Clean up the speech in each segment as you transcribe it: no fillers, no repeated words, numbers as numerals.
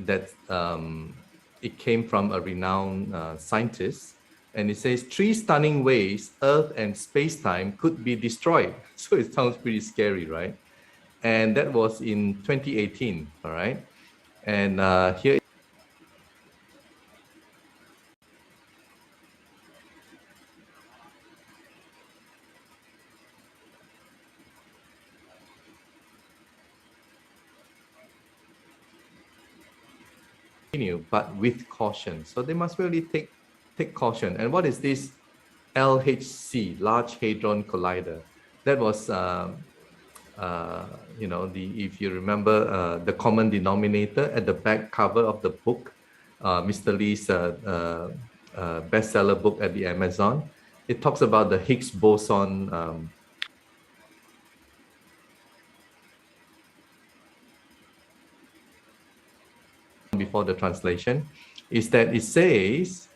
that it came from a renowned scientist, and it says 3 stunning ways Earth and space-time could be destroyed. So it sounds pretty scary, right? And that was in 2018, all right? And here but with caution. So they must really take caution. And what is this LHC, Large Hadron Collider? That was, you know, if you remember, the common denominator at the back cover of the book, Mr. Lee's bestseller book at the Amazon. It talks about the Higgs boson. Before the translation is that it says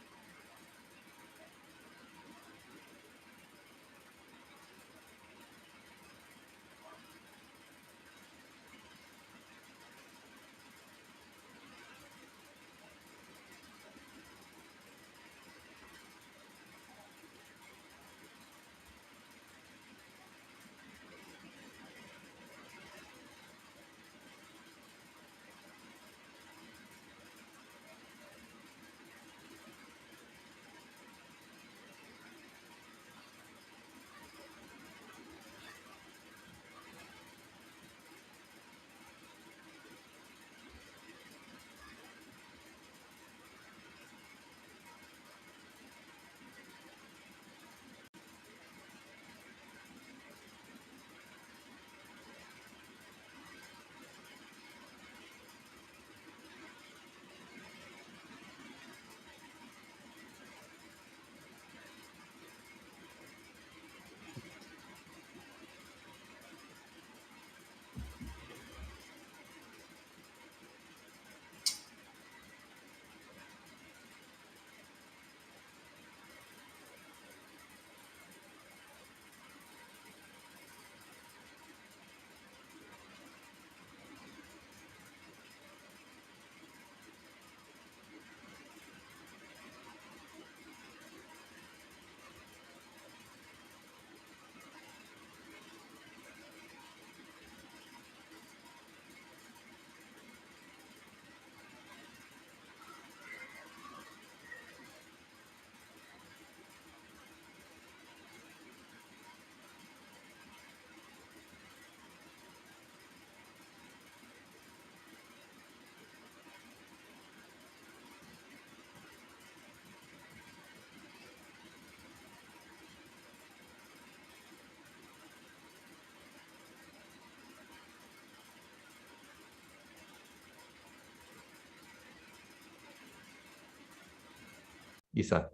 Isa.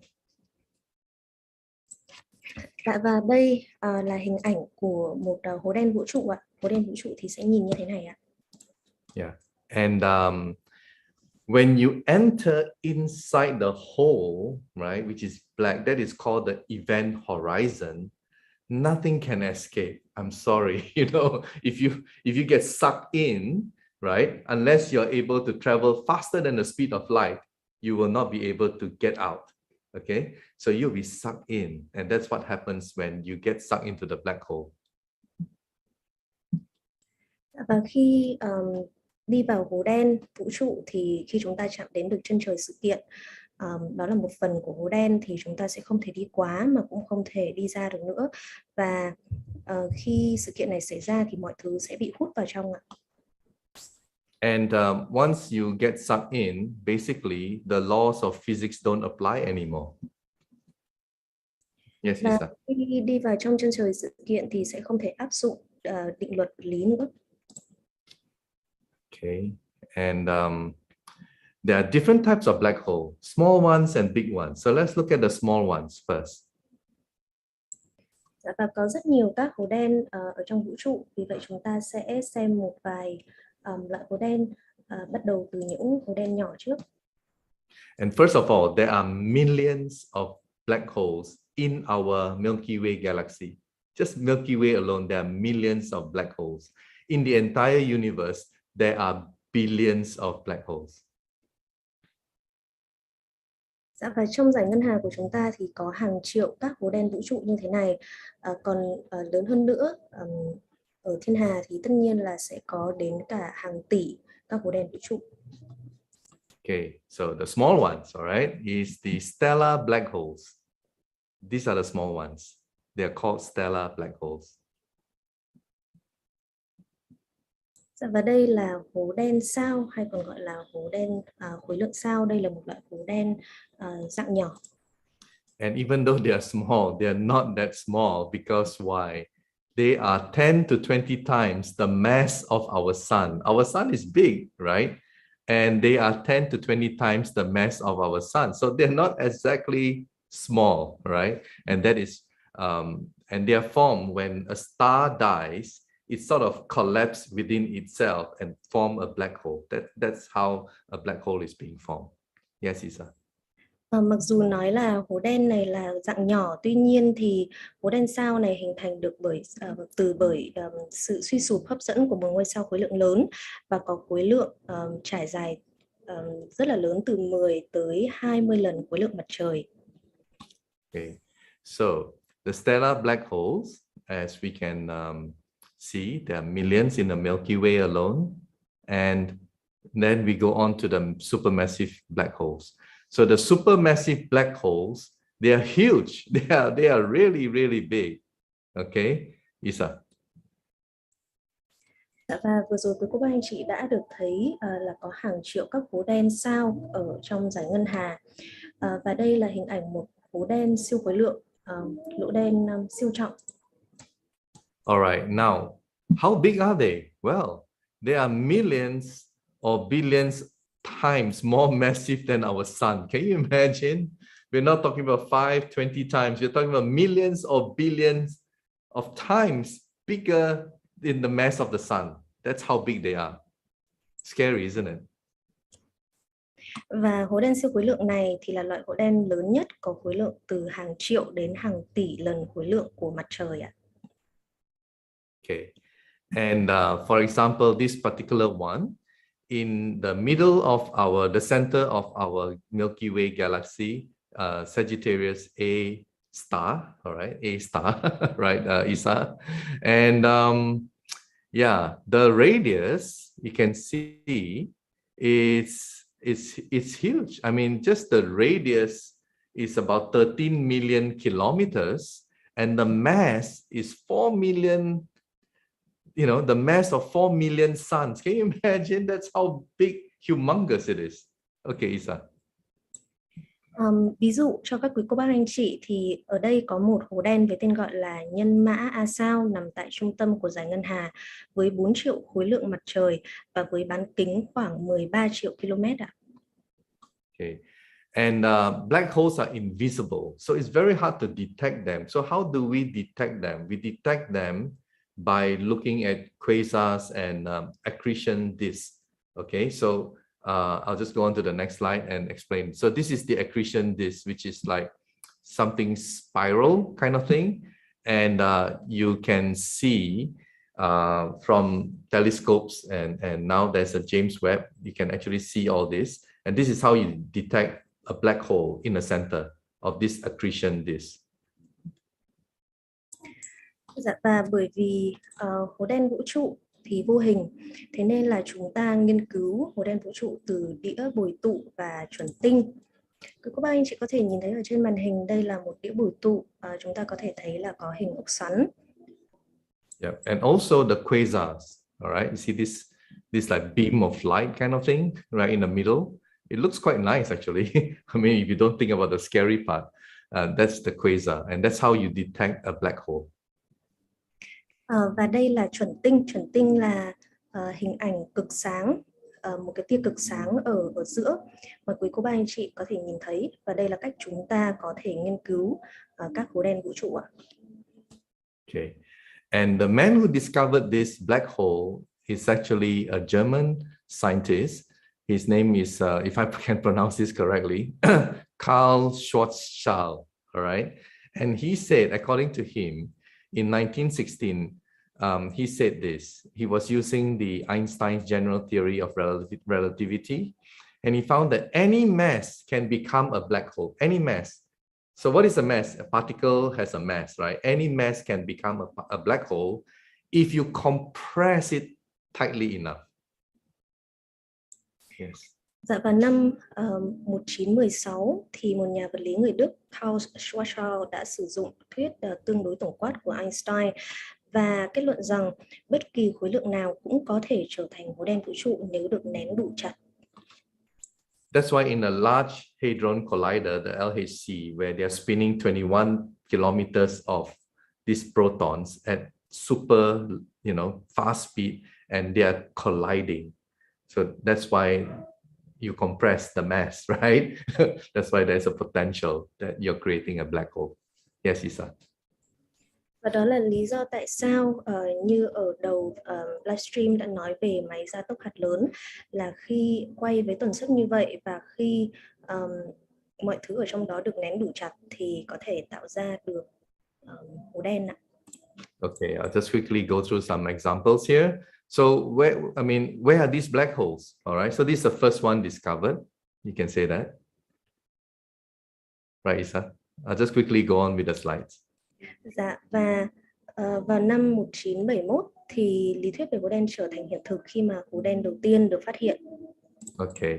Dạ, và đây là hình ảnh của một hố đen vũ trụ ạ. Hố đen vũ trụ thì sẽ nhìn như thế này ạ. Yeah, and when you enter inside the hole, right, which is black, that is called the event horizon. Nothing can escape. I'm sorry, you know, if you get sucked in, right, unless you're able to travel faster than the speed of light, you will not be able to get out. Okay, so you'll be sucked in, and that's what happens when you get sucked into the black hole. Và khi đi vào hố đen vũ trụ thì khi chúng ta chạm đến được chân trời sự kiện, đó là một phần của hố đen, thì chúng ta sẽ không thể đi quá mà cũng không thể đi ra được nữa. Và khi sự kiện này xảy ra thì mọi thứ sẽ bị hút vào trong ạ. And once you get sucked in, basically the laws of physics don't apply anymore. Yes, và Lisa. khi đi vào trong chân trời sự kiện thì sẽ không thể áp dụng định luật vật lý nữa. Okay, and there are different types of black hole, small ones and big ones. So let's look at the small ones first. Và có rất nhiều các hố đen ở trong vũ trụ, vì vậy chúng ta sẽ xem một vài loại hố đen, bắt đầu từ những hố đen nhỏ trước. And first of all, there are millions of black holes in our Milky Way galaxy. Just Milky Way alone, there are millions of black holes. In the entire universe, there are billions of black holes. Dạ, và trong giải ngân hà của chúng ta thì có hàng triệu các hố đen vũ trụ như thế này. Còn lớn hơn nữa, ở thiên hà thì tất nhiên là sẽ có đến cả hàng tỷ các hố đen vũ trụ. Okay, so the small ones, all right, is the stellar black holes. These are the small ones. They are called stellar black holes. Dạ, và đây là hố đen sao, hay còn gọi là hố đen khối lượng sao. Đây là một loại hố đen dạng nhỏ. And even though they are small, they are not that small because why? They are 10 to 20 times the mass of our sun. Our sun is big, right? And they are 10 to 20 times the mass of our sun. So they're not exactly small, right? And that is, and they are formed when a star dies, it sort of collapses within itself and form a black hole. That's how a black hole is being formed. Yes, Isa. Mặc dù nói là hố đen này là dạng nhỏ, tuy nhiên thì hố đen sao này hình thành được bởi sự suy sụp hấp dẫn của một ngôi sao khối lượng lớn và có khối lượng trải dài rất là lớn, từ 10 tới 20 lần khối lượng mặt trời. Okay, so the stellar black holes, as we can see, there are millions in the Milky Way alone, and then we go on to the supermassive black holes. So the supermassive black holes, they are huge. They are really, really big. Okay, Isa. Và vừa rồi quý cô bác anh chị đã được thấy là có hàng triệu các hố đen sao ở trong giải ngân hà. Và đây là hình ảnh một hố đen siêu khối lượng, lỗ đen siêu trọng. All right, now, how big are they? Well, they are millions or billions times more massive than our sun. Can you imagine? We're not talking about 5, 20 times. We're talking about millions or billions of times bigger in the mass of the sun. That's how big they are. Scary, isn't it? Và hố đen siêu khối lượng này thì là loại hố đen lớn nhất, có khối lượng từ hàng triệu đến hàng tỷ lần khối lượng của mặt trời ạ. Okay, and for example, this particular one, in the middle of the center of our Milky Way galaxy, Sagittarius A star, all right, A star, right, Isa, and yeah, the radius you can see it's huge. I mean, just the radius is about 13 million kilometers, and the mass is 4 million. You know, the mass of 4 million suns. Can you imagine? That's how big, humongous it is. Okay, Isa. Ví dụ cho các quý cô bác anh chị thì ở đây có một hố đen với tên gọi là nhân mã A sao nằm tại trung tâm của giải ngân hà với 4 triệu khối lượng mặt trời và với bán kính khoảng 13 triệu km ạ. Okay, and black holes are invisible, so it's very hard to detect them. So how do we detect them? We detect them by looking at quasars and accretion disks. Okay, so I'll just go on to the next slide and explain. So this is the accretion disk, which is like something spiral kind of thing. And you can see from telescopes, and now there's a James Webb, you can actually see all this. And this is how you detect a black hole in the center of this accretion disk. Dạ, và bởi vì hố đen vũ trụ thì vô hình, thế nên là chúng ta nghiên cứu hố đen vũ trụ từ đĩa bồi tụ và chuẩn tinh. Các bạn anh chị có thể nhìn thấy ở trên màn hình, đây là một đĩa bồi tụ, chúng ta có thể thấy là có hình ốc xoắn. Yeah, and also the quasars. All right, you see this like beam of light kind of thing right in the middle. It looks quite nice actually. I mean, if you don't think about the scary part, that's the quasar, and that's how you detect a black hole. Và đây là chuẩn tinh. Chuẩn tinh là hình ảnh cực sáng, một cái tia cực sáng ở giữa mà quý cô bác anh chị có thể nhìn thấy, và đây là cách chúng ta có thể nghiên cứu các hố đen vũ trụ ạ. Okay, and the man who discovered this black hole is actually a German scientist. His name is, if I can pronounce this correctly, Karl Schwarzschild. All right, and he said, according to him, in 1916, he said this. He was using the Einstein's general theory of relativity, and he found that any mass can become a black hole, any mass. So what is a mass? A particle has a mass, right? Any mass can become a black hole if you compress it tightly enough. Yes. Dạ, vào năm 1916 thì một nhà vật lý người Đức Karl Schwarzschild đã sử dụng thuyết tương đối tổng quát của Einstein và kết luận rằng bất kỳ khối lượng nào cũng có thể trở thành hố đen vũ trụ nếu được nén đủ chặt. That's why in a large hadron collider, the LHC, where they are spinning 21 kilometers of these protons at super, fast speed, and they are colliding. So that's why you compress the mass, right? That's why there's a potential that you're creating a black hole. Yes, Isa. Và đó là lý do tại sao như ở đầu livestream đã nói về máy gia tốc hạt lớn, là khi quay với tần suất như vậy và khi mọi thứ ở trong đó được nén đủ chặt thì có thể tạo ra được hố đen ạ. Okay, I'll just quickly go through some examples here. So where are these black holes? All right, so this is the first one discovered. You can say that. Right, Isa? I'll just quickly go on with the slides. Dạ, và vào năm 1971 thì lý thuyết về hố đen trở thành hiện thực khi mà hố đen đầu tiên được phát hiện. Okay,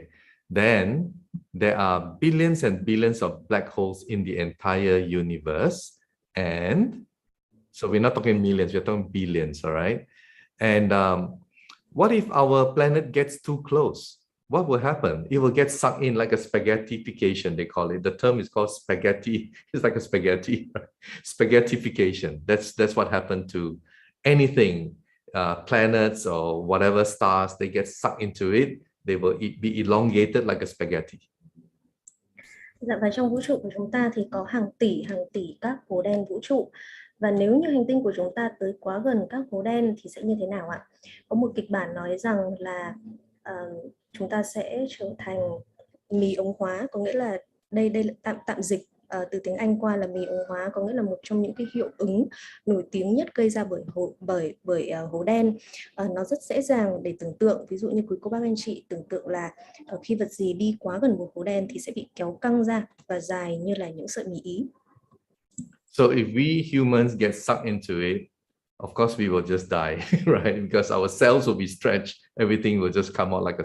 then there are billions and billions of black holes in the entire universe, and so we're not talking millions, we're talking billions, all right? And what if our planet gets too close? What will happen? It will get sucked in like a spaghettification, they call it. The term is called spaghetti. It's like a spaghetti, right? Spaghettification. That's what happened to anything, planets or whatever stars. They get sucked into it. They will be elongated like a spaghetti. Dạ, và trong vũ trụ của chúng ta thì có hàng tỷ các hố đen vũ trụ. Và nếu như hành tinh của chúng ta tới quá gần các hố đen thì sẽ như thế nào ạ? Có một kịch bản nói rằng là chúng ta sẽ trở thành mì ống hóa, có nghĩa là đây là tạm dịch từ tiếng Anh qua là mì ống hóa, có nghĩa là một trong những cái hiệu ứng nổi tiếng nhất gây ra bởi hố đen. Nó rất dễ dàng để tưởng tượng, ví dụ như quý cô bác anh chị tưởng tượng là khi vật gì đi quá gần một hố đen thì sẽ bị kéo căng ra và dài như là những sợi mì ý. So if we humans get sucked into it, of course we will just die, right? Because our cells will be stretched, everything will just come out like a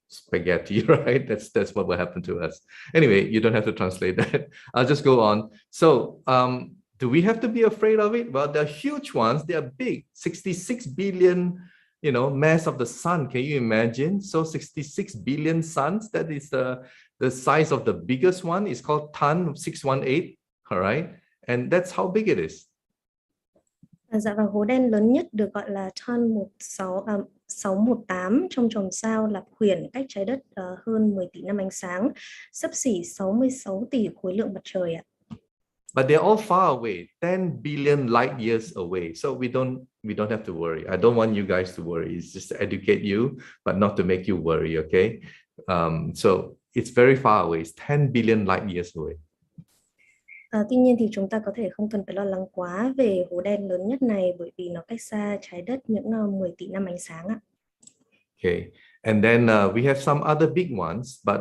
spaghetti, right? That's what will happen to us. Anyway, you don't have to translate that. I'll just go on. So do we have to be afraid of it? Well, they're huge ones. They are big, 66 billion, mass of the sun. Can you imagine? So 66 billion suns, that is the size of the biggest one. It's called THảo 618, all right? And that's how big it is. Dạ, và hố đen lớn nhất được gọi là THảo 618 trong chòm sao Lạp Khuyển, cách trái đất hơn 10 tỷ năm ánh sáng, xấp xỉ 66 tỷ khối lượng mặt trời ạ. But they're all far away, 10 billion light years away. So we don't have to worry. I don't want you guys to worry. It's just to educate you, but not to make you worry, okay? So it's very far away. It's 10 billion light years away. Tuy nhiên thì chúng ta có thể không cần phải lo lắng quá về hố đen lớn nhất này, bởi vì nó cách xa trái đất những 10 tỷ năm ánh sáng ạ. Okay, and then we have some other big ones, but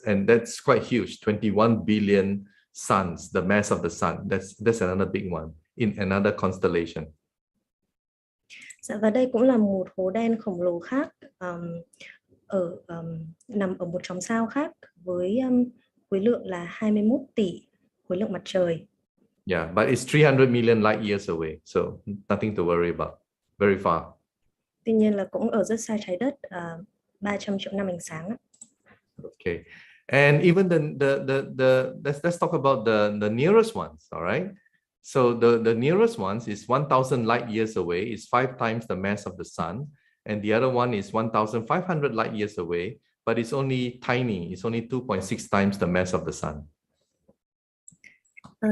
and that's quite huge, 21 billion suns, the mass of the sun. That's another big one in another constellation. Dạ, và đây cũng là một hố đen khổng lồ khác, nằm ở một chòm sao khác với khối lượng là 21 tỷ khối lượng mặt trời. Yeah, but it's 300 million light years away, so nothing to worry about. Very far. Tuy nhiên là cũng ở rất xa trái đất, 300 triệu năm ánh sáng. Okay, and even let's talk about the nearest ones. All right, so the nearest ones is 1,000 light years away. It's 5 times the mass of the sun, and the other one is 1,500 light years away, but it's only tiny. It's only 2.6 times the mass of the sun.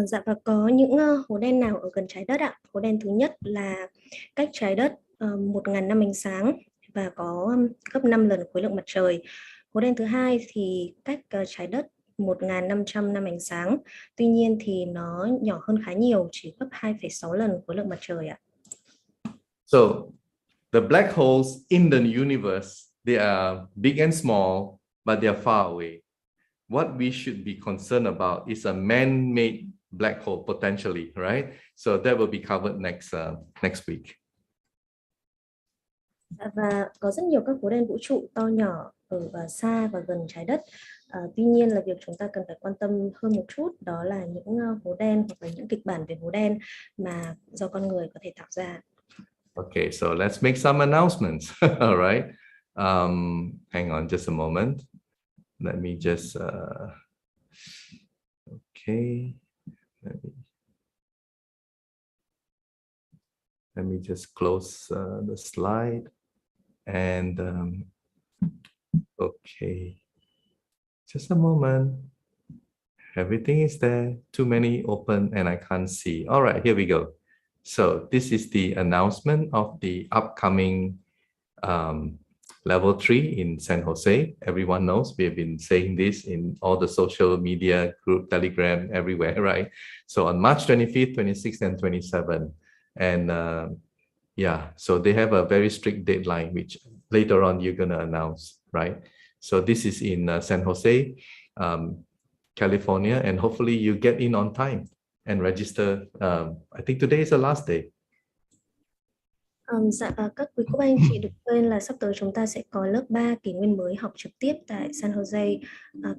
Dạ, và có những hố đen nào ở gần trái đất ạ? Hố đen thứ nhất là cách trái đất 1.000 năm ánh sáng và có gấp 5 lần khối lượng mặt trời. Hố đen thứ hai thì cách trái đất 1.500 năm ánh sáng. Tuy nhiên thì nó nhỏ hơn khá nhiều, chỉ gấp 2,6 lần khối lượng mặt trời ạ. So the black holes in the universe, they are big and small, but they are far away. What we should be concerned about is a man-made black hole potentially, right? So that will be covered next week. Và có rất nhiều các hố đen vũ trụ to nhỏ ở xa và gần trái đất. Tuy nhiên là việc chúng ta cần phải quan tâm hơn một chút, đó là những hố đen hoặc là những kịch bản về hố đen mà do con người có thể tạo ra. Okay, so let's make some announcements. All right. Hang on just a moment. Let me just okay. Let me just close the slide. And okay, just a moment. Everything is there. Too many open and I can't see. All right, here we go. So this is the announcement of the upcoming level 3 in San Jose. Everyone knows we have been saying this in all the social media group, Telegram, everywhere, right? So on March 25th, 26th, and 27th. And yeah, so they have a very strict deadline, which later on you're going to announce, right? So this is in San Jose, California, and hopefully you get in on time and register. I think today is the last day. Dạ, các quý cô bác anh chị đừng quên là sắp tới chúng ta sẽ có lớp 3 kỷ nguyên mới học trực tiếp tại San Jose,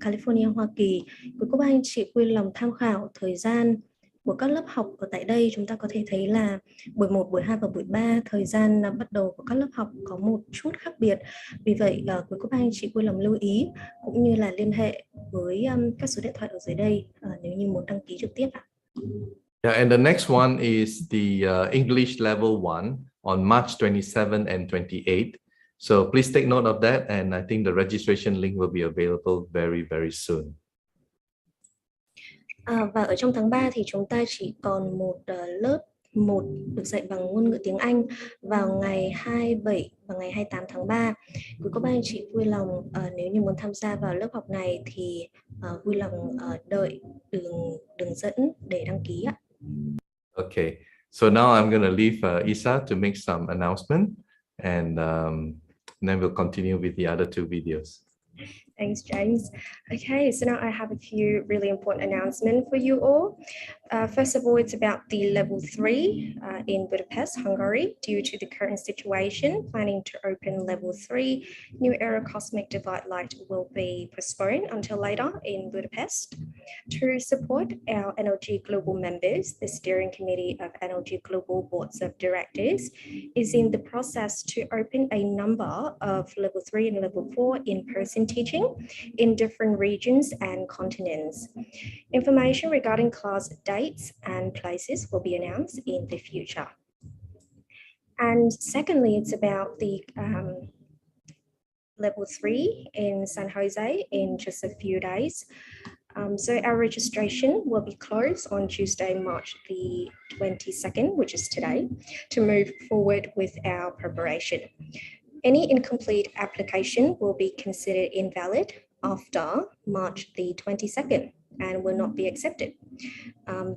California, Hoa Kỳ. Quý cô bác anh chị vui lòng tham khảo thời gian của các lớp học ở tại đây. Chúng ta có thể thấy là buổi 1, buổi 2 và buổi 3 thời gian bắt đầu của các lớp học có một chút khác biệt. Vì vậy quý cô bác anh chị vui lòng lưu ý cũng như là liên hệ với các số điện thoại ở dưới đây nếu như muốn đăng ký trực tiếp ạ. Yeah, and the next one is the English level 1 on March 27 and 28. So please take note of that, and I think the registration link will be available very, very soon. Và ở trong tháng 3 thì chúng ta chỉ còn một lớp 1 được dạy bằng ngôn ngữ tiếng Anh vào ngày 27 và ngày 28 tháng 3. Quý cô bác anh chị vui lòng nếu như muốn tham gia vào lớp học này thì vui lòng đợi đường dẫn để đăng ký ạ. Okay, so now I'm going to leave Isa to make some announcement, and then we'll continue with the other 2 videos. Thanks, James. Okay, so now I have a few really important announcements for you all. First of all, it's about the level 3 in Budapest, Hungary. Due to the current situation, planning to open level 3 New Era Cosmic Divide Light will be postponed until later in Budapest. To support our NLG Global members, the steering committee of NLG Global Boards of Directors is in the process to open a number of level 3 and level 4 in-person teaching in different regions and continents. Information regarding class dates and places will be announced in the future. And secondly, it's about the level 3 in San Jose in just a few days. So our registration will be closed on Tuesday, March the 22nd, which is today, to move forward with our preparation. Any incomplete application will be considered invalid after March the 22nd and will not be accepted.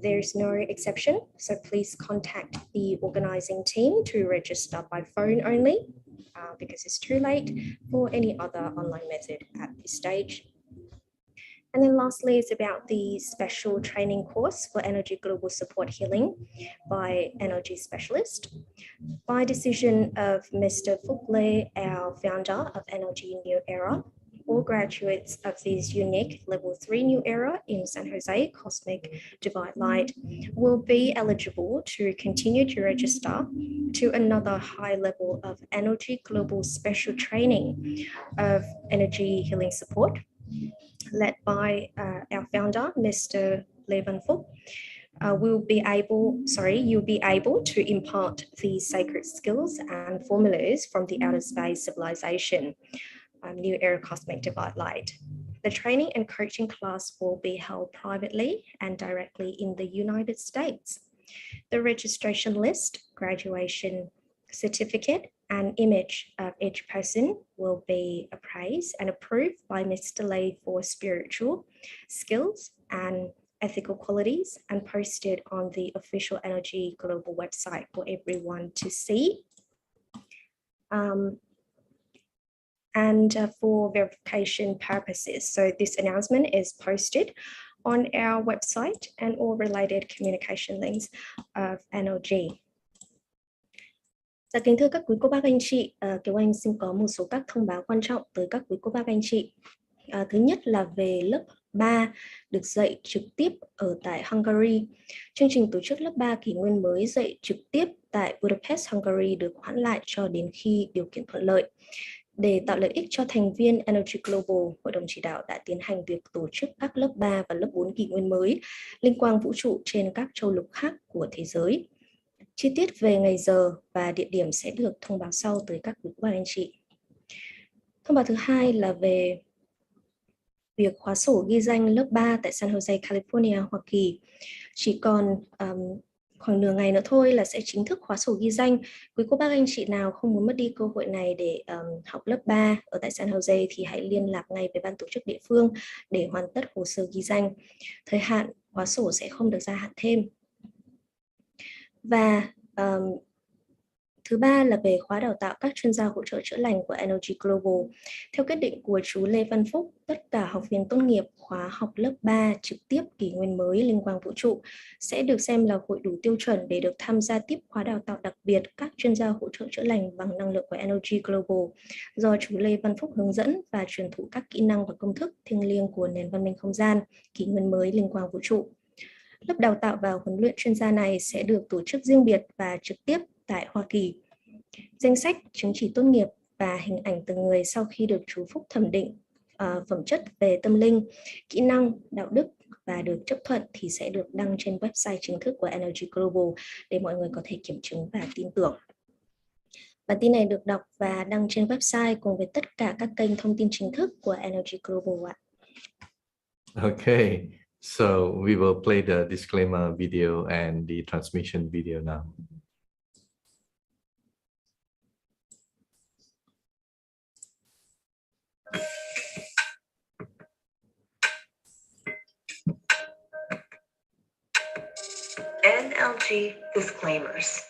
There's no exception, so please contact the organizing team to register by phone only because it's too late for any other online method at this stage. And then lastly, it's about the special training course for Energy Global Support Healing by Energy Specialist. By decision of Mr. PHÚC, our founder of Energy New Era, all graduates of this unique level 3 New Era in San Jose Cosmic Divide Light will be eligible to continue to register to another high level of Energy Global Special Training of Energy Healing Support, led by our founder, Mr. PHÚC. You'll be able to impart these sacred skills and formulas from the outer space civilization, New Era Cosmic Divide Light. The training and coaching class will be held privately and directly in the United States. The registration list, graduation certificate, and image of each person will be appraised and approved by Mr. Lei for spiritual skills and ethical qualities and posted on the official Energy Global website for everyone to see. and for verification purposes. So this announcement is posted on our website and all related communication links of NLG. Dạ, kính thưa các quý cô bác anh chị, Kiều Anh xin có một số các thông báo quan trọng tới các quý cô bác anh chị. Thứ nhất là về lớp 3 được dạy trực tiếp ở tại Hungary. Chương trình tổ chức lớp 3 kỷ nguyên mới dạy trực tiếp tại Budapest, Hungary được hoãn lại cho đến khi điều kiện thuận lợi. Để tạo lợi ích cho thành viên NLG Global, Hội đồng chỉ đạo đã tiến hành việc tổ chức các lớp 3 và lớp 4 kỷ nguyên mới linh quang vũ trụ trên các châu lục khác của thế giới. Chi tiết về ngày giờ và địa điểm sẽ được thông báo sau tới các quý cô bác anh chị. Thông báo thứ hai là về việc khóa sổ ghi danh lớp 3 tại San Jose, California, Hoa Kỳ. Chỉ còn khoảng nửa ngày nữa thôi là sẽ chính thức khóa sổ ghi danh. Quý cô bác anh chị nào không muốn mất đi cơ hội này để học lớp 3 ở tại San Jose thì hãy liên lạc ngay với ban tổ chức địa phương để hoàn tất hồ sơ ghi danh. Thời hạn khóa sổ sẽ không được gia hạn thêm. Và thứ ba là về khóa đào tạo các chuyên gia hỗ trợ chữa lành của NLG Global. Theo quyết định của chú Lê Văn Phúc, tất cả học viên tốt nghiệp khóa học lớp 3 trực tiếp kỷ nguyên mới linh quang vũ trụ sẽ được xem là hội đủ tiêu chuẩn để được tham gia tiếp khóa đào tạo đặc biệt các chuyên gia hỗ trợ chữa lành bằng năng lượng của NLG Global do chú Lê Văn Phúc hướng dẫn và truyền thụ các kỹ năng và công thức thiêng liêng của nền văn minh không gian kỷ nguyên mới linh quang vũ trụ. Lớp đào tạo và huấn luyện chuyên gia này sẽ được tổ chức riêng biệt và trực tiếp tại Hoa Kỳ. Danh sách, chứng chỉ tốt nghiệp và hình ảnh từng người sau khi được chú Phúc thẩm định phẩm chất về tâm linh, kỹ năng, đạo đức và được chấp thuận thì sẽ được đăng trên website chính thức của NLG Global để mọi người có thể kiểm chứng và tin tưởng. Bản tin này được đọc và đăng trên website cùng với tất cả các kênh thông tin chính thức của NLG Global ạ. Okay, so we will play the disclaimer video and the transmission video now. NLG disclaimers.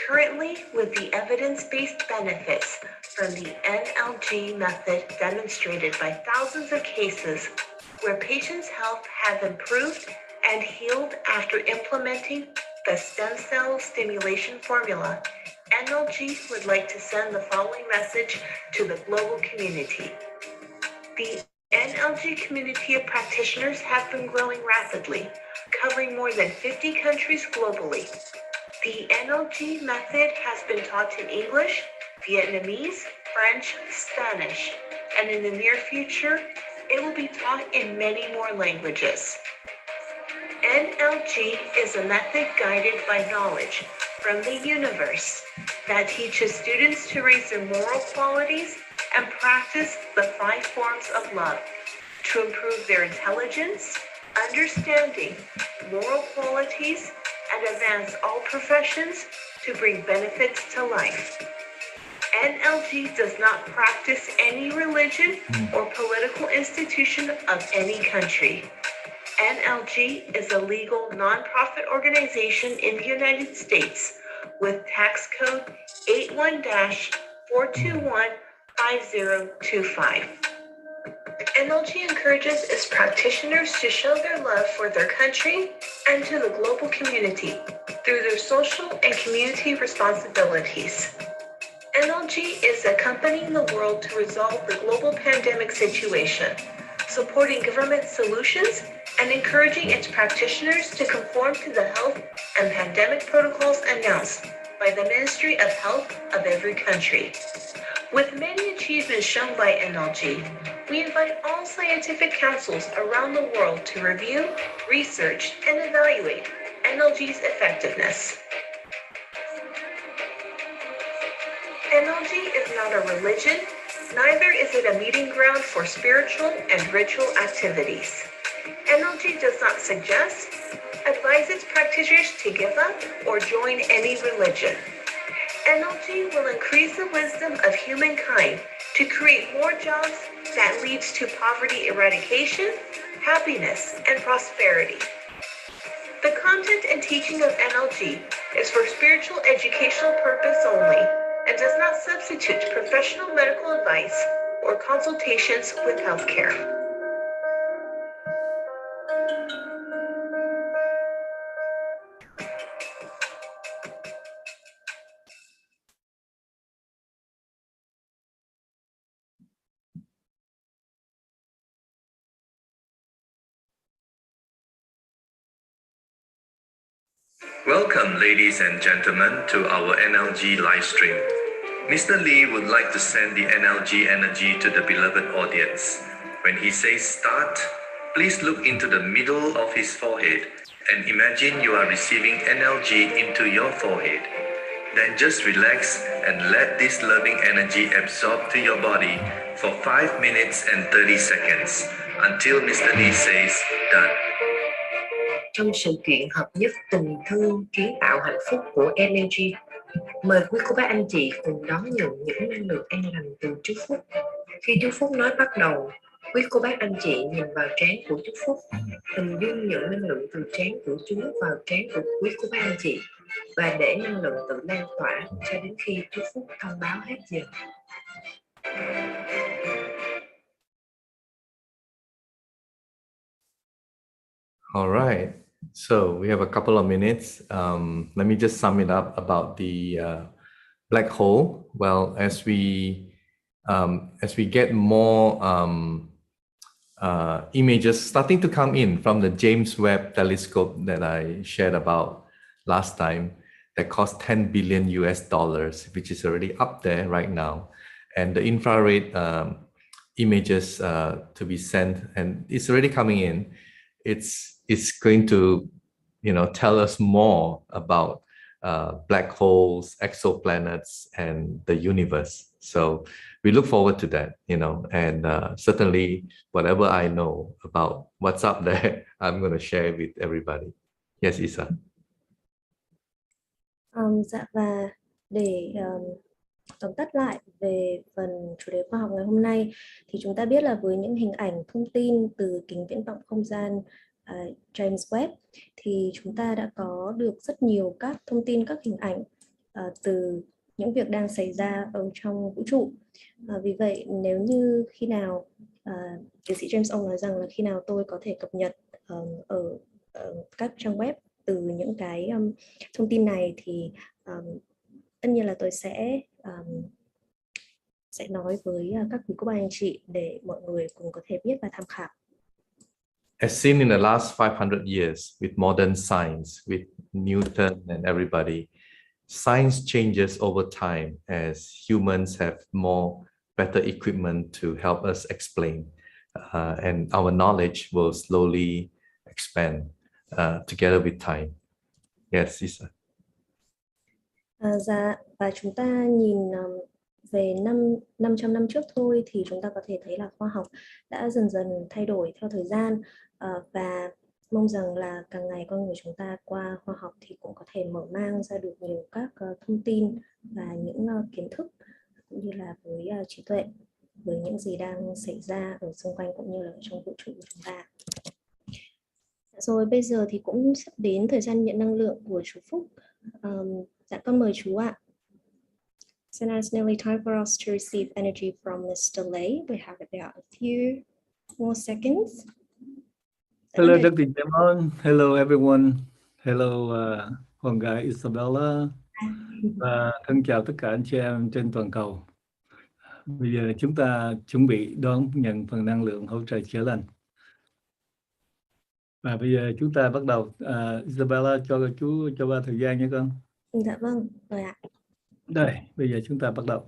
Currently, with the evidence-based benefits from the NLG method demonstrated by thousands of cases where patients' health have improved and healed after implementing the stem cell stimulation formula, NLG would like to send the following message to the global community. The NLG community of practitioners have been growing rapidly, covering more than 50 countries globally. The NLG method has been taught in English, Vietnamese, French, Spanish, and in the near future, it will be taught in many more languages. NLG is a method guided by knowledge from the universe that teaches students to raise their moral qualities and practice the 5 forms of love to improve their intelligence, understanding, moral qualities, and advance all professions to bring benefits to life. NLG does not practice any religion or political institution of any country. NLG is a legal nonprofit organization in the United States with tax code 81-421-5025. NLG encourages its practitioners to show their love for their country and to the global community through their social and community responsibilities. NLG is accompanying the world to resolve the global pandemic situation, supporting government solutions and encouraging its practitioners to conform to the health and pandemic protocols announced by the Ministry of Health of every country. With many achievements shown by NLG, we invite all scientific councils around the world to review, research, and evaluate NLG's effectiveness. NLG is not a religion, neither is it a meeting ground for spiritual and ritual activities. NLG does not suggest, advise its practitioners to give up or join any religion. NLG will increase the wisdom of humankind to create more jobs that leads to poverty eradication, happiness, and prosperity. The content and teaching of NLG is for spiritual educational purpose only and does not substitute professional medical advice or consultations with healthcare. Welcome, ladies and gentlemen, to our NLG live stream. Mr. Lee would like to send the NLG energy to the beloved audience. When he says start, please look into the middle of his forehead and imagine you are receiving NLG into your forehead. Then just relax and let this loving energy absorb to your body for 5 minutes and 30 seconds until Mr. Lee says done. Trong sự kiện hợp nhất tình thương kiến tạo hạnh phúc của NLG, mời quý cô bác anh chị cùng đón nhận những năng lượng an lành từ chú Phúc. Khi chú Phúc nói bắt đầu, quý cô bác anh chị nhìn vào trán của chú Phúc, hình dung những năng lượng từ trán của chú vào trán của quý cô bác anh chị và để năng lượng tự lan tỏa cho đến khi chú Phúc thông báo hết giờ. All right. So we have a couple of minutes. Let me just sum it up about the black hole. Well, as we get more images starting to come in from the James Webb telescope that I shared about last time, that cost $10 billion US, which is already up there right now, and the infrared images to be sent, and it's already coming in. It's going to, tell us more about black holes, exoplanets, and the universe. So we look forward to that, and certainly whatever I know about what's up there, I'm going to share with everybody. Yes, Isa. Dạ, và để tóm tắt lại về phần chủ đề khoa học ngày hôm nay thì chúng ta biết là với những hình ảnh thông tin từ kính viễn vọng không gian James Webb thì chúng ta đã có được rất nhiều các thông tin, các hình ảnh từ những việc đang xảy ra ở trong vũ trụ. Vì vậy nếu như khi nào tiến sĩ James Ong nói rằng là khi nào tôi có thể cập nhật ở các trang web từ những cái thông tin này thì tất nhiên là tôi sẽ nói với các quý cô bác anh chị để mọi người cùng có thể biết và tham khảo. As seen in the last 500 years with modern science, with Newton and everybody, science changes over time as humans have more better equipment to help us explain, and our knowledge will slowly expand together with time. Yes, Isa. Dạ, và chúng ta nhìn về 500 năm trước thôi thì chúng ta có thể thấy là khoa học đã dần dần thay đổi theo thời gian, và mong rằng là càng ngày con người chúng ta qua khoa học thì cũng có thể mở mang ra được nhiều các thông tin và những kiến thức cũng như là với trí tuệ với những gì đang xảy ra ở xung quanh cũng như là trong vũ trụ của chúng ta. Rồi bây giờ thì cũng sắp đến thời gian nhận năng lượng của chú Phúc. Dạ con mời chú ạ. So now it's nearly time for us to receive energy from Mr. Lei. We have about a few more seconds. Hello, Dr. James. Hello, everyone. Hello, con gái Isabella. Và thân chào tất cả anh chị em trên toàn cầu. Bây giờ chúng ta chuẩn bị đón nhận phần năng lượng hỗ trợ chữa lành. Và bây giờ chúng ta bắt đầu. Isabella cho chú cho ba thời gian nhé con. Dạ vâng, rồi ạ. Đây, bây giờ chúng ta bắt đầu.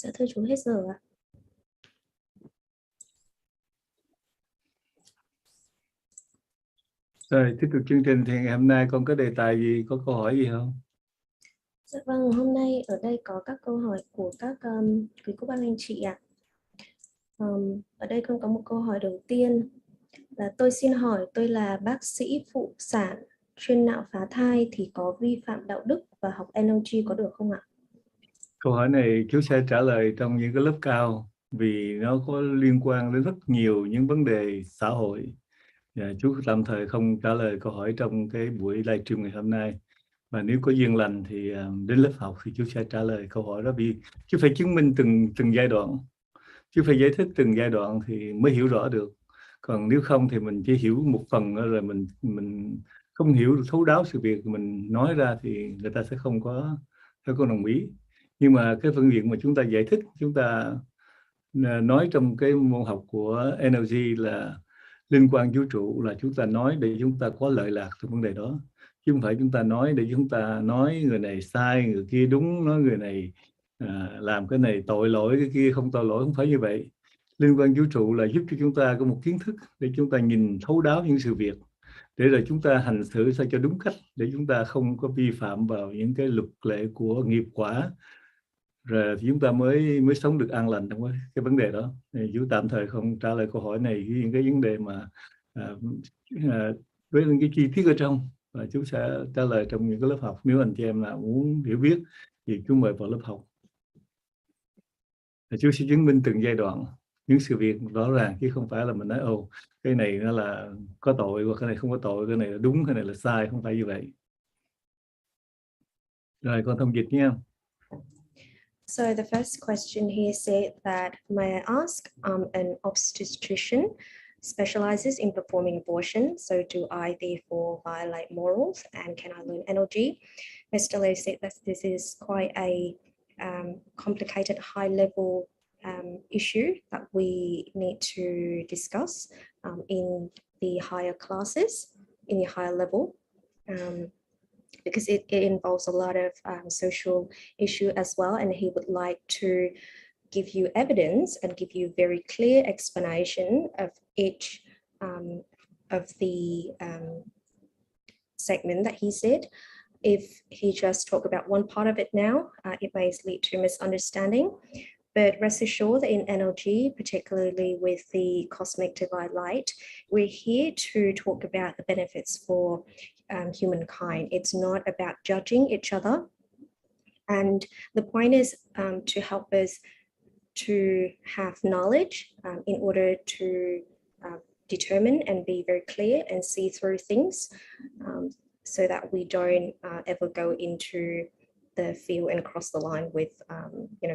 Dạ thưa chú hết giờ ạ. Rồi, tiếp tục chương trình thì ngày hôm nay con có đề tài gì, có câu hỏi gì không? Dạ vâng, hôm nay ở đây có các câu hỏi của các quý cô bác anh chị ạ. Ở đây con có một câu hỏi đầu tiên là tôi xin hỏi, tôi là bác sĩ phụ sản chuyên nạo phá thai thì có vi phạm đạo đức và học NLG có được không ạ? Câu hỏi này chú sẽ trả lời trong những cái lớp cao vì nó có liên quan đến rất nhiều những vấn đề xã hội. Chú tạm thời không trả lời câu hỏi trong cái buổi livestream ngày hôm nay. Và nếu có duyên lành thì đến lớp học thì chú sẽ trả lời câu hỏi đó, vì chú phải chứng minh từng giai đoạn. Chú phải giải thích từng giai đoạn thì mới hiểu rõ được. Còn nếu không thì mình chỉ hiểu một phần rồi mình không hiểu được thấu đáo sự việc mình nói ra thì người ta sẽ không có đồng ý. Nhưng mà cái phương diện mà chúng ta giải thích, chúng ta nói trong cái môn học của NLG là liên quan vũ trụ, là chúng ta nói để chúng ta có lợi lạc từ vấn đề đó, chứ không phải chúng ta nói để chúng ta nói người này sai, người kia đúng, nói người này làm cái này tội lỗi, cái kia không tội lỗi, không phải như vậy. Liên quan vũ trụ là giúp cho chúng ta có một kiến thức để chúng ta nhìn thấu đáo những sự việc, để rồi chúng ta hành xử sao cho đúng cách, để chúng ta không có vi phạm vào những cái luật lệ của nghiệp quả, rồi thì chúng ta mới sống được an lành trong cái vấn đề đó. Thì chú tạm thời không trả lời câu hỏi này với những cái vấn đề mà với những cái chi tiết ở trong, và chú sẽ trả lời trong những cái lớp học. Nếu anh chị em nào muốn hiểu biết thì chú mời vào lớp học. Thì chú sẽ chứng minh từng giai đoạn những sự việc rõ ràng, chứ không phải là mình nói cái này nó là có tội, hoặc cái này không có tội, cái này là đúng, cái này là sai, không phải như vậy. Rồi con thông dịch nha. So the first question here said that, may I ask, an obstetrician specializes in performing abortion, so do I therefore violate morals, and can I learn NLG? Mr. Lee said that this is quite a complicated high-level issue that we need to discuss in the higher classes, in the higher level. Because it involves a lot of social issue as well, and he would like to give you evidence and give you very clear explanation of each of the segment that he said. If he just talk about one part of it now, it may lead to misunderstanding. But rest assured that in NLG, particularly with the cosmic divine light, we're here to talk about the benefits for humankind. It's not about judging each other. And the point is to help us to have knowledge in order to determine and be very clear and see through things, so that we don't ever go into the field and cross the line with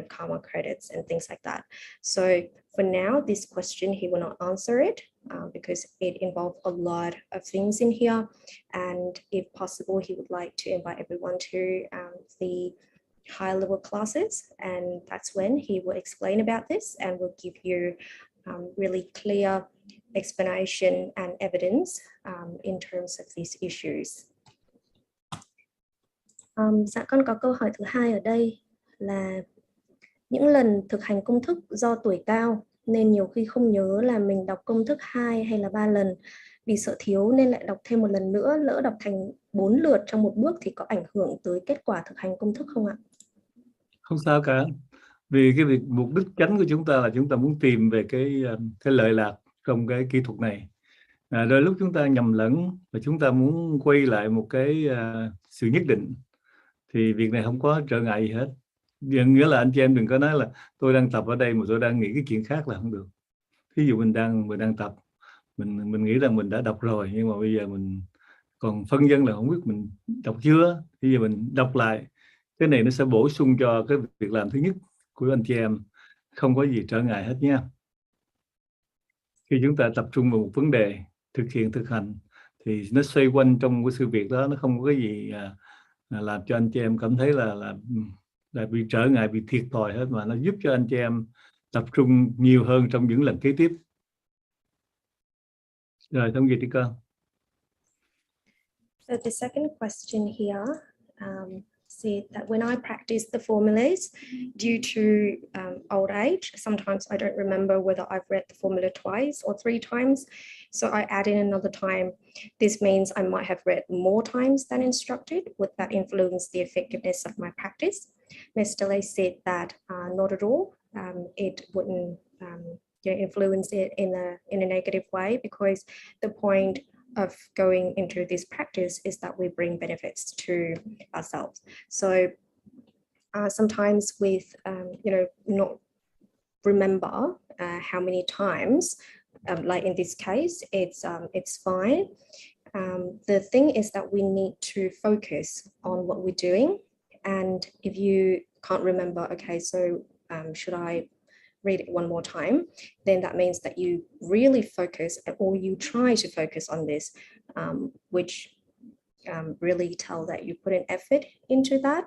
karma credits and things like that. So for now, this question, he will not answer it because it involves a lot of things in here. And if possible, he would like to invite everyone to the higher level classes, and that's when he will explain about this and will give you really clear explanation and evidence in terms of these issues. Dạ con có câu hỏi thứ hai ở đây là những lần thực hành công thức do tuổi cao nên nhiều khi không nhớ là mình đọc công thức 2 hay là 3 lần, vì sợ thiếu nên lại đọc thêm một lần nữa, lỡ đọc thành 4 lượt trong một bước thì có ảnh hưởng tới kết quả thực hành công thức không ạ? Không sao cả, vì cái việc mục đích chánh của chúng ta là chúng ta muốn tìm về cái lợi lạc trong cái kỹ thuật này. Đôi lúc chúng ta nhầm lẫn và chúng ta muốn quay lại một cái sự nhất định, thì việc này không có trở ngại gì hết. Nghĩa là anh chị em đừng có nói là tôi đang tập ở đây mà tôi đang nghĩ cái chuyện khác, là không được. Ví dụ mình đang tập, mình nghĩ rằng mình đã đọc rồi, nhưng mà bây giờ mình còn phân vân là không biết mình đọc chưa. Bây giờ mình đọc lại, cái này nó sẽ bổ sung cho cái việc làm thứ nhất của anh chị em, không có gì trở ngại hết nha. Khi chúng ta tập trung vào một vấn đề, thực hành thì nó xoay quanh trong cái sự việc đó, nó không có cái gì làm cho anh chị em cảm thấy là bị trở ngại, bị thiệt thòi hết, mà nó giúp cho anh chị em tập trung nhiều hơn trong những lần kế tiếp. Rồi, thông dịch đi con. So the second question here said that when I practice the formulas, due to old age, sometimes I don't remember whether I've read the formula twice or 3 times. So I add in another time. This means I might have read more times than instructed. Would that influence the effectiveness of my practice? Mr. Lay said that not at all. It wouldn't influence it in a negative way, because the point of going into this practice is that we bring benefits to ourselves. So sometimes with not remember how many times, like in this case, it's fine. The thing is that we need to focus on what we're doing, and if you can't remember, okay, so should I read it one more time, then that means that you really focus, or you try to focus on this, which really tell that you put an effort into that,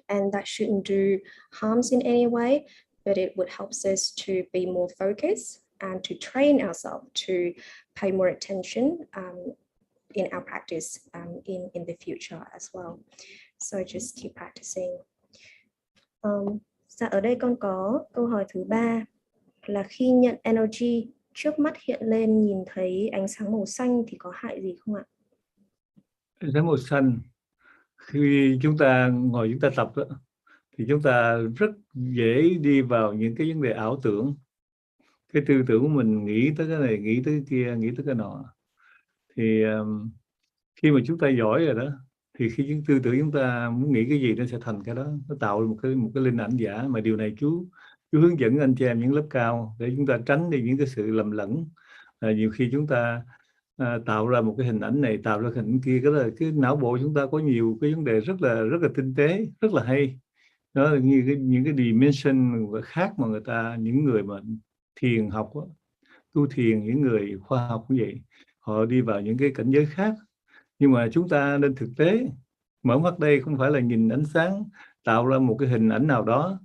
and that shouldn't do harms in any way, but it would help us to be more focused and to train ourselves to pay more attention in our practice in the future as well. So just keep practicing. Dạ, ở đây con có câu hỏi thứ 3 là khi nhận NLG, trước mắt hiện lên nhìn thấy ánh sáng màu xanh thì có hại gì không ạ? Ánh sáng màu xanh, khi chúng ta ngồi chúng ta tập đó, thì chúng ta rất dễ đi vào những cái vấn đề ảo tưởng. Cái tư tưởng của mình nghĩ tới cái này, nghĩ tới cái kia, nghĩ tới cái nọ. Thì khi mà chúng ta giỏi rồi đó, thì khi những tư tưởng chúng ta muốn nghĩ cái gì nó sẽ thành cái đó, nó tạo một cái linh ảnh giả. Mà điều này chú hướng dẫn anh chị em những lớp cao để chúng ta tránh đi những cái sự lầm lẫn. Nhiều khi chúng ta tạo ra một cái hình ảnh này, tạo ra hình ảnh kia, cái não bộ chúng ta có nhiều cái vấn đề rất là tinh tế, rất là hay. Đó là những cái dimension khác mà những người mà thiền học đó, tu thiền, những người khoa học như vậy, họ đi vào những cái cảnh giới khác. Nhưng mà chúng ta nên thực tế, mở mắt đây không phải là nhìn ánh sáng tạo ra một cái hình ảnh nào đó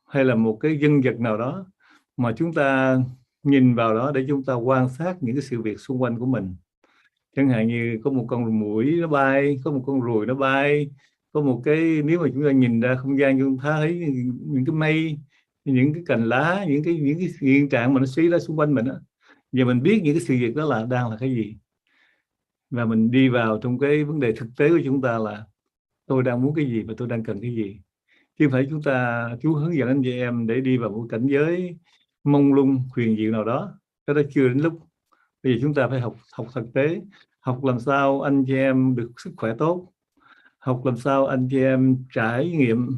hay là một cái nhân vật nào đó, mà chúng ta nhìn vào đó để chúng ta quan sát những cái sự việc xung quanh của mình. Chẳng hạn như có một con muỗi nó bay, có một con ruồi nó bay, có một cái, nếu mà chúng ta nhìn ra không gian chúng ta thấy những cái mây, những cái cành lá, những cái hiện trạng mà nó xảy ra xung quanh mình đó. Giờ mình biết những cái sự việc đó đang là cái gì, và mình đi vào trong cái vấn đề thực tế của chúng ta là tôi đang muốn cái gì và tôi đang cần cái gì, chứ không phải chú hướng dẫn anh chị em để đi vào một cảnh giới mông lung huyền diệu nào đó. Cái đó chưa đến lúc. Bây giờ chúng ta phải học thực tế, học làm sao anh chị em được sức khỏe tốt, học làm sao anh chị em trải nghiệm,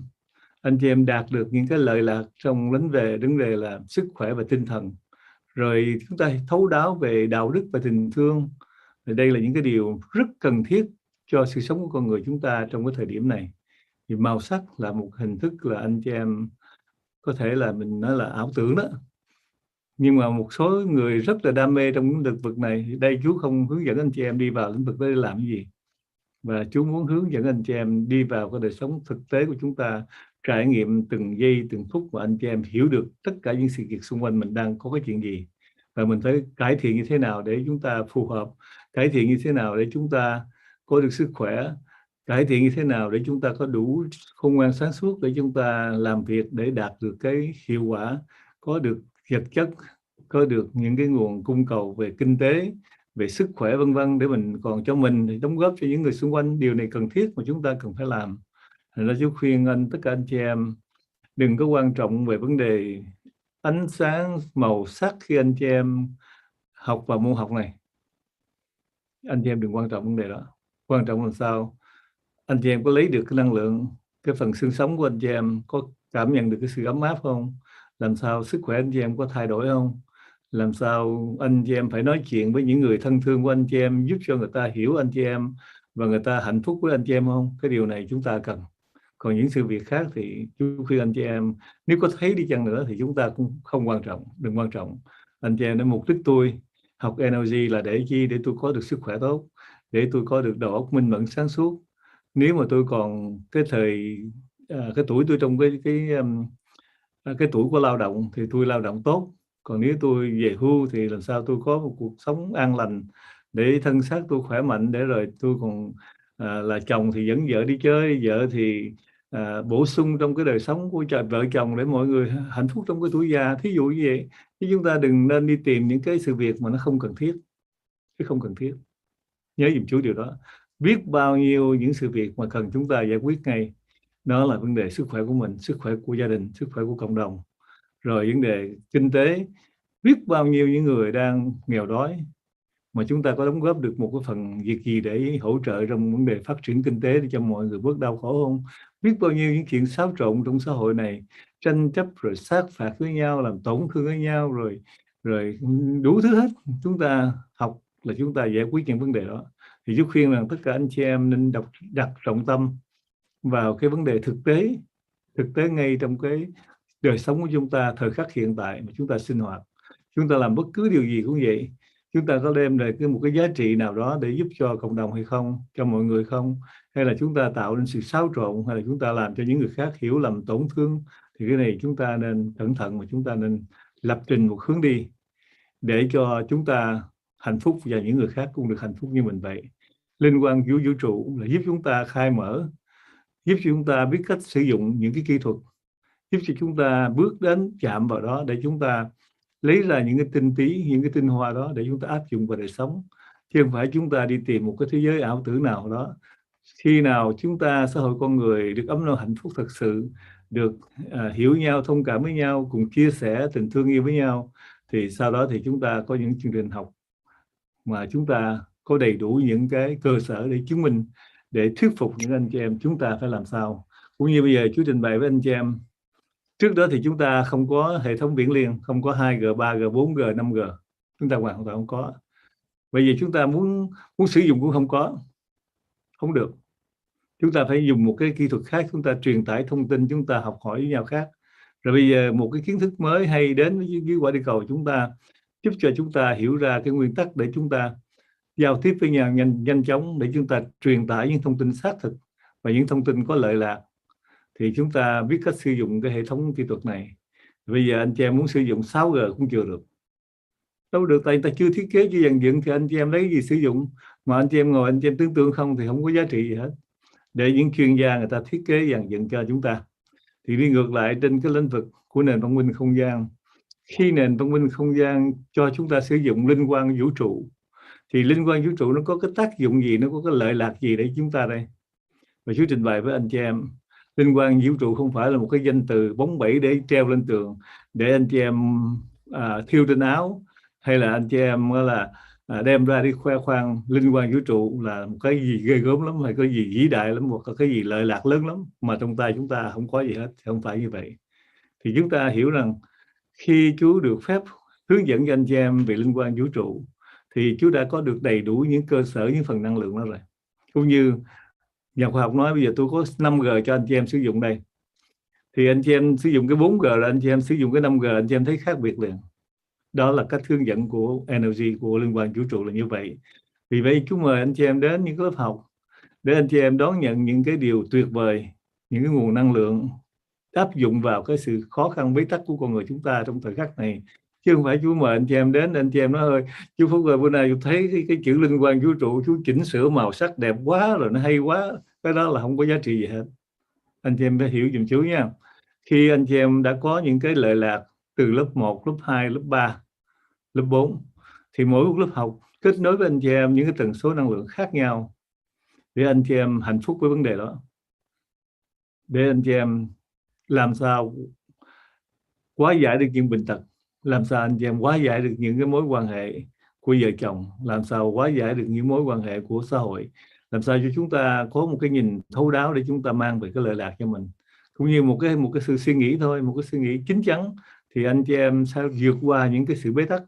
anh chị em đạt được những cái lợi lạc trong vấn đề là sức khỏe và tinh thần. Rồi chúng ta thấu đáo về đạo đức và tình thương. Thì đây là những cái điều rất cần thiết cho sự sống của con người chúng ta trong cái thời điểm này. Thì màu sắc là một hình thức là anh chị em có thể là mình nói là ảo tưởng đó. Nhưng mà một số người rất là đam mê trong lĩnh vực này. Đây chú không hướng dẫn anh chị em đi vào lĩnh vực đó để làm cái gì. Và chú muốn hướng dẫn anh chị em đi vào cái đời sống thực tế của chúng ta, trải nghiệm từng giây từng phút mà anh chị em hiểu được tất cả những sự việc xung quanh mình đang có cái chuyện gì. Và mình phải cải thiện như thế nào để chúng ta phù hợp, cải thiện như thế nào để chúng ta có được sức khỏe, cải thiện như thế nào để chúng ta có đủ khôn ngoan sáng suốt để chúng ta làm việc để đạt được cái hiệu quả, có được vật chất, có được những cái nguồn cung cầu về kinh tế, về sức khỏe vân vân, để mình còn cho mình thì đóng góp cho những người xung quanh. Điều này cần thiết mà chúng ta cần phải làm. Nên chú khuyên tất cả anh chị em đừng có quan trọng về vấn đề ánh sáng, màu sắc khi anh chị em học vào môn học này. Anh chị em đừng quan trọng vấn đề đó. Quan trọng là sao anh chị em có lấy được cái năng lượng, cái phần xương sống của anh chị em có cảm nhận được cái sự ấm áp không? Làm sao sức khỏe anh chị em có thay đổi không? Làm sao anh chị em phải nói chuyện với những người thân thương của anh chị em, giúp cho người ta hiểu anh chị em và người ta hạnh phúc với anh chị em không? Cái điều này chúng ta cần. Còn những sự việc khác thì chú khuyên anh chị em nếu có thấy đi chăng nữa thì chúng ta cũng không quan trọng, đừng quan trọng. Anh chị em, mục đích tôi học NLG là để chi? Để tôi có được sức khỏe tốt, để tôi có được đầu óc minh mẫn sáng suốt. Nếu mà tôi còn cái tuổi tôi trong cái tuổi của lao động thì tôi lao động tốt. Còn nếu tôi về hưu thì làm sao tôi có một cuộc sống an lành, để thân xác tôi khỏe mạnh, để rồi tôi còn là chồng thì dẫn vợ đi chơi, vợ thì bổ sung trong cái đời sống của vợ chồng để mọi người hạnh phúc trong cái tuổi già, thí dụ như vậy. Chứ chúng ta đừng nên đi tìm những cái sự việc mà nó không cần thiết, chứ không cần thiết. Nhớ giùm chú điều đó. Biết bao nhiêu những sự việc mà cần chúng ta giải quyết ngay, đó là vấn đề sức khỏe của mình, sức khỏe của gia đình, sức khỏe của cộng đồng, rồi vấn đề kinh tế. Biết bao nhiêu những người đang nghèo đói mà chúng ta có đóng góp được một cái phần việc gì để hỗ trợ trong vấn đề phát triển kinh tế để cho mọi người bớt đau khổ không? Biết bao nhiêu những chuyện xáo trộn trong xã hội này, tranh chấp rồi sát phạt với nhau, làm tổn thương với nhau, rồi đủ thứ hết. Chúng ta học là chúng ta giải quyết những vấn đề đó. Thì chú khuyên rằng tất cả anh chị em nên đặt trọng tâm vào cái vấn đề thực tế ngay trong cái đời sống của chúng ta thời khắc hiện tại mà chúng ta sinh hoạt. Chúng ta làm bất cứ điều gì cũng vậy. Chúng ta có đem lại một cái giá trị nào đó để giúp cho cộng đồng hay không, cho mọi người không? Hay là chúng ta tạo nên sự xáo trộn, hay là chúng ta làm cho những người khác hiểu lầm, tổn thương? Thì cái này chúng ta nên cẩn thận, và chúng ta nên lập trình một hướng đi để cho chúng ta hạnh phúc và những người khác cũng được hạnh phúc như mình vậy. Liên quan vũ trụ là giúp chúng ta khai mở, giúp cho chúng ta biết cách sử dụng những cái kỹ thuật, giúp cho chúng ta bước đến chạm vào đó để chúng ta lấy ra những cái tinh túy, những cái tinh hoa đó để chúng ta áp dụng vào đời sống. Chứ không phải chúng ta đi tìm một cái thế giới ảo tưởng nào đó. Khi nào chúng ta, xã hội con người được ấm no hạnh phúc thật sự, được hiểu nhau, thông cảm với nhau, cùng chia sẻ tình thương yêu với nhau, thì sau đó thì chúng ta có những chương trình học mà chúng ta có đầy đủ những cái cơ sở để chứng minh, để thuyết phục những anh chị em chúng ta phải làm sao. Cũng như bây giờ chú trình bày với anh chị em, trước đó thì chúng ta không có hệ thống viễn liên, không có 2G, 3G, 4G, 5G. Chúng ta hoàn toàn không có. Bây giờ chúng ta muốn sử dụng cũng không được. Chúng ta phải dùng một cái kỹ thuật khác, chúng ta truyền tải thông tin, chúng ta học hỏi với nhau khác. Rồi bây giờ một cái kiến thức mới hay đến với quả địa cầu chúng ta, giúp cho chúng ta hiểu ra cái nguyên tắc để chúng ta giao tiếp với nhau nhanh chóng, để chúng ta truyền tải những thông tin xác thực và những thông tin có lợi lạc. Thì chúng ta biết cách sử dụng cái hệ thống kỹ thuật này. Bây giờ anh chị em muốn sử dụng 6G cũng chưa được. Đâu được, tại người ta chưa thiết kế cho dàn dựng, thì anh chị em lấy gì sử dụng? Mà anh chị em ngồi anh chị em tưởng tượng không thì không có giá trị gì hết. Để những chuyên gia người ta thiết kế dàn dựng cho chúng ta. Thì đi ngược lại trên cái lĩnh vực của nền văn minh không gian. Khi nền văn minh không gian cho chúng ta sử dụng linh quang vũ trụ, thì linh quang vũ trụ nó có cái tác dụng gì, nó có cái lợi lạc gì để chúng ta đây? Và chú trình bày với anh chị em, linh quang vũ trụ không phải là một cái danh từ bóng bẩy để treo lên tường, để anh chị em thiêu trên áo, hay là anh chị em là đem ra đi khoe khoang. Linh quang vũ trụ là một cái gì ghê gớm lắm, hay cái gì vĩ đại lắm, một cái gì lợi lạc lớn lắm, mà trong tay chúng ta không có gì hết. Không phải như vậy. Thì chúng ta hiểu rằng khi chú được phép hướng dẫn cho anh chị em về linh quang vũ trụ, thì chú đã có được đầy đủ những cơ sở, những phần năng lượng đó rồi. Cũng như nhà khoa học nói bây giờ tôi có 5G cho anh chị em sử dụng đây, thì anh chị em sử dụng cái 4G rồi anh chị em sử dụng cái 5G, anh chị em thấy khác biệt liền. Đó là cách hướng dẫn của NLG, của liên quan vũ trụ là như vậy. Vì vậy chú mời anh chị em đến những lớp học để anh chị em đón nhận những cái điều tuyệt vời, những cái nguồn năng lượng áp dụng vào cái sự khó khăn bế tắc của con người chúng ta trong thời khắc này. Chứ không phải chú mời anh chị em đến, anh chị em nói ơi chú Phúc ơi bữa nay chú thấy cái chữ linh quang vũ trụ chú chỉnh sửa màu sắc đẹp quá rồi, nó hay quá. Cái đó là không có giá trị gì hết. Anh chị em phải hiểu giùm chú nha. Khi anh chị em đã có những cái lợi lạc từ lớp 1, lớp 2, lớp 3, lớp 4, thì mỗi một lớp học kết nối với anh chị em những cái tần số năng lượng khác nhau để anh chị em hạnh phúc với vấn đề đó. Để anh chị em làm sao hóa giải được những bệnh tật, làm sao anh chị em hóa giải được những cái mối quan hệ của vợ chồng, làm sao hóa giải được những mối quan hệ của xã hội, làm sao cho chúng ta có một cái nhìn thấu đáo để chúng ta mang về cái lợi lạc cho mình. Cũng như một cái sự suy nghĩ thôi, một cái suy nghĩ chín chắn, thì anh chị em sẽ vượt qua những cái sự bế tắc.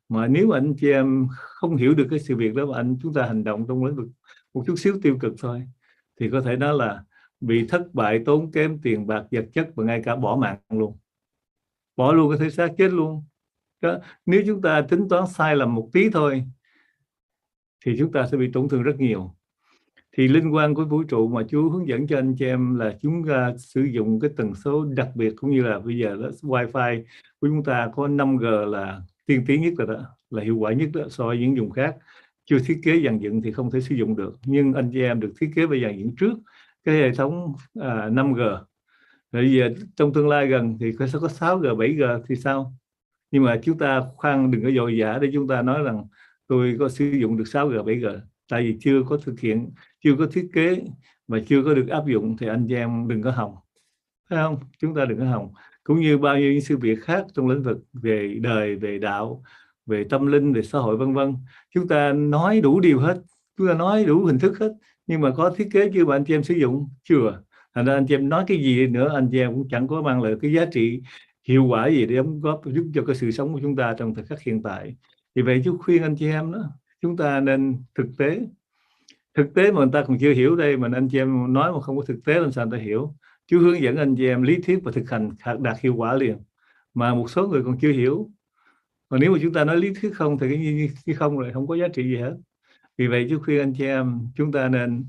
Mà nếu anh chị em không hiểu được cái sự việc đó mà chúng ta hành động trong lĩnh vực một chút xíu tiêu cực thôi, thì có thể nói là bị thất bại, tốn kém tiền bạc vật chất, và ngay cả bỏ mạng luôn, bỏ luôn cái thể xác, chết luôn. Đó. Nếu chúng ta tính toán sai lầm một tí thôi thì chúng ta sẽ bị tổn thương rất nhiều. Thì linh quang của vũ trụ mà chú hướng dẫn cho anh chị em là chúng ta sử dụng cái tần số đặc biệt, cũng như là bây giờ đó, wifi của chúng ta có 5G là tiên tiến nhất rồi đó, là hiệu quả nhất đó, so với những vùng khác. chưa thiết kế dàn dựng thì không thể sử dụng được. Nhưng anh chị em được thiết kế và dàn dựng trước cái hệ thống 5G. Bây giờ trong tương lai gần thì sẽ có 6G, 7G thì sao? Nhưng mà chúng ta khoan đừng có dội dã để chúng ta nói rằng tôi có sử dụng được 6G, 7G. Tại vì chưa có thực hiện, chưa có thiết kế và chưa có được áp dụng thì anh chị em đừng có hòng. Thấy không? Chúng ta đừng có hòng. Cũng như bao nhiêu những sự việc khác trong lĩnh vực về đời, về đạo, về tâm linh, về xã hội vân vân. Chúng ta nói đủ điều hết, chúng ta nói đủ hình thức hết, nhưng mà có thiết kế chưa mà anh chị em sử dụng? Chưa. Thành ra anh chị em nói cái gì nữa, anh chị em cũng chẳng có mang lại cái giá trị hiệu quả gì để đóng góp giúp cho cái sự sống của chúng ta trong thời khắc hiện tại. Vì vậy chú khuyên anh chị em đó, chúng ta nên thực tế mà người ta còn chưa hiểu đây, mà anh chị em nói mà không có thực tế làm sao người ta hiểu. Chú hướng dẫn anh chị em lý thuyết và thực hành đạt hiệu quả liền, mà một số người còn chưa hiểu. Còn nếu mà chúng ta nói lý thuyết không thì cái không rồi, không có giá trị gì hết. Vì vậy chú khuyên anh chị em chúng ta nên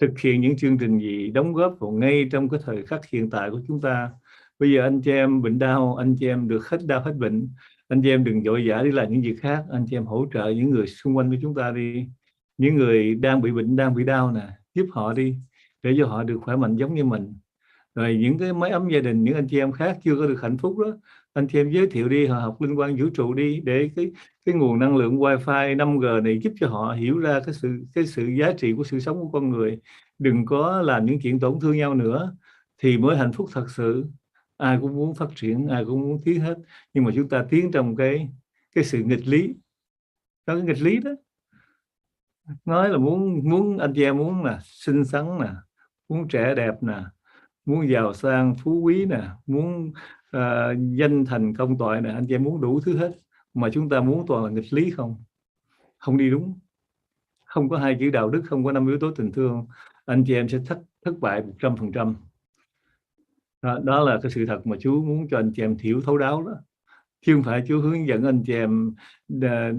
thực hiện những chương trình gì đóng góp vào ngay trong cái thời khắc hiện tại của chúng ta. Bây giờ anh chị em bệnh đau, anh chị em được hết đau hết bệnh, anh chị em đừng vội vã đi làm những việc khác, anh chị em hỗ trợ những người xung quanh với chúng ta đi. Những người đang bị bệnh, đang bị đau nè, giúp họ đi để cho họ được khỏe mạnh giống như mình. Rồi những cái mái ấm gia đình, những anh chị em khác chưa có được hạnh phúc đó, anh chị em giới thiệu đi, họ học liên quan vũ trụ đi, để cái nguồn năng lượng wifi 5G này giúp cho họ hiểu ra cái sự giá trị của sự sống của con người. Đừng có làm những chuyện tổn thương nhau nữa thì mới hạnh phúc thật sự. Ai cũng muốn phát triển, ai cũng muốn tiến hết, nhưng mà chúng ta tiến trong cái sự nghịch lý. Đó, cái nghịch lý đó nói là muốn anh chị em muốn là xinh xắn nè, muốn trẻ đẹp nè, muốn giàu sang phú quý nè, muốn danh thành công toại nè, anh chị em muốn đủ thứ hết, mà chúng ta muốn toàn là nghịch lý không đi đúng. Không có hai chữ đạo đức, không có 5 yếu tố tình thương, anh chị em sẽ thất bại 100%. Đó là cái sự thật mà chú muốn cho anh chị em hiểu thấu đáo đó, chứ không phải chú hướng dẫn anh chị em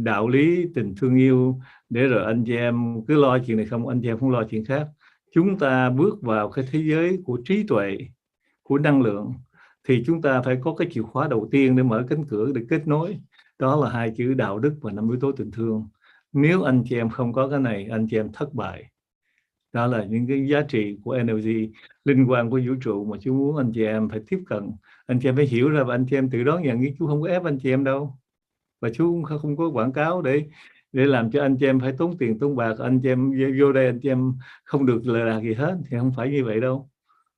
đạo lý tình thương yêu để rồi anh chị em cứ lo chuyện này không, anh chị em không lo chuyện khác. Chúng ta bước vào cái thế giới của trí tuệ, của năng lượng, thì chúng ta phải có cái chìa khóa đầu tiên để mở cánh cửa để kết nối. Đó là hai chữ đạo đức và 5 yếu tố tình thương. Nếu anh chị em không có cái này, anh chị em thất bại. Đó là những cái giá trị của NLG, linh quan của vũ trụ mà chú muốn anh chị em phải tiếp cận. Anh chị em phải hiểu ra và anh chị em tự đón nhận. Chú không có ép anh chị em đâu, và chú không có quảng cáo để làm cho anh chị em phải tốn tiền tốn bạc. Anh chị em vô đây anh chị em không được lừa gạt gì hết, thì không phải như vậy đâu.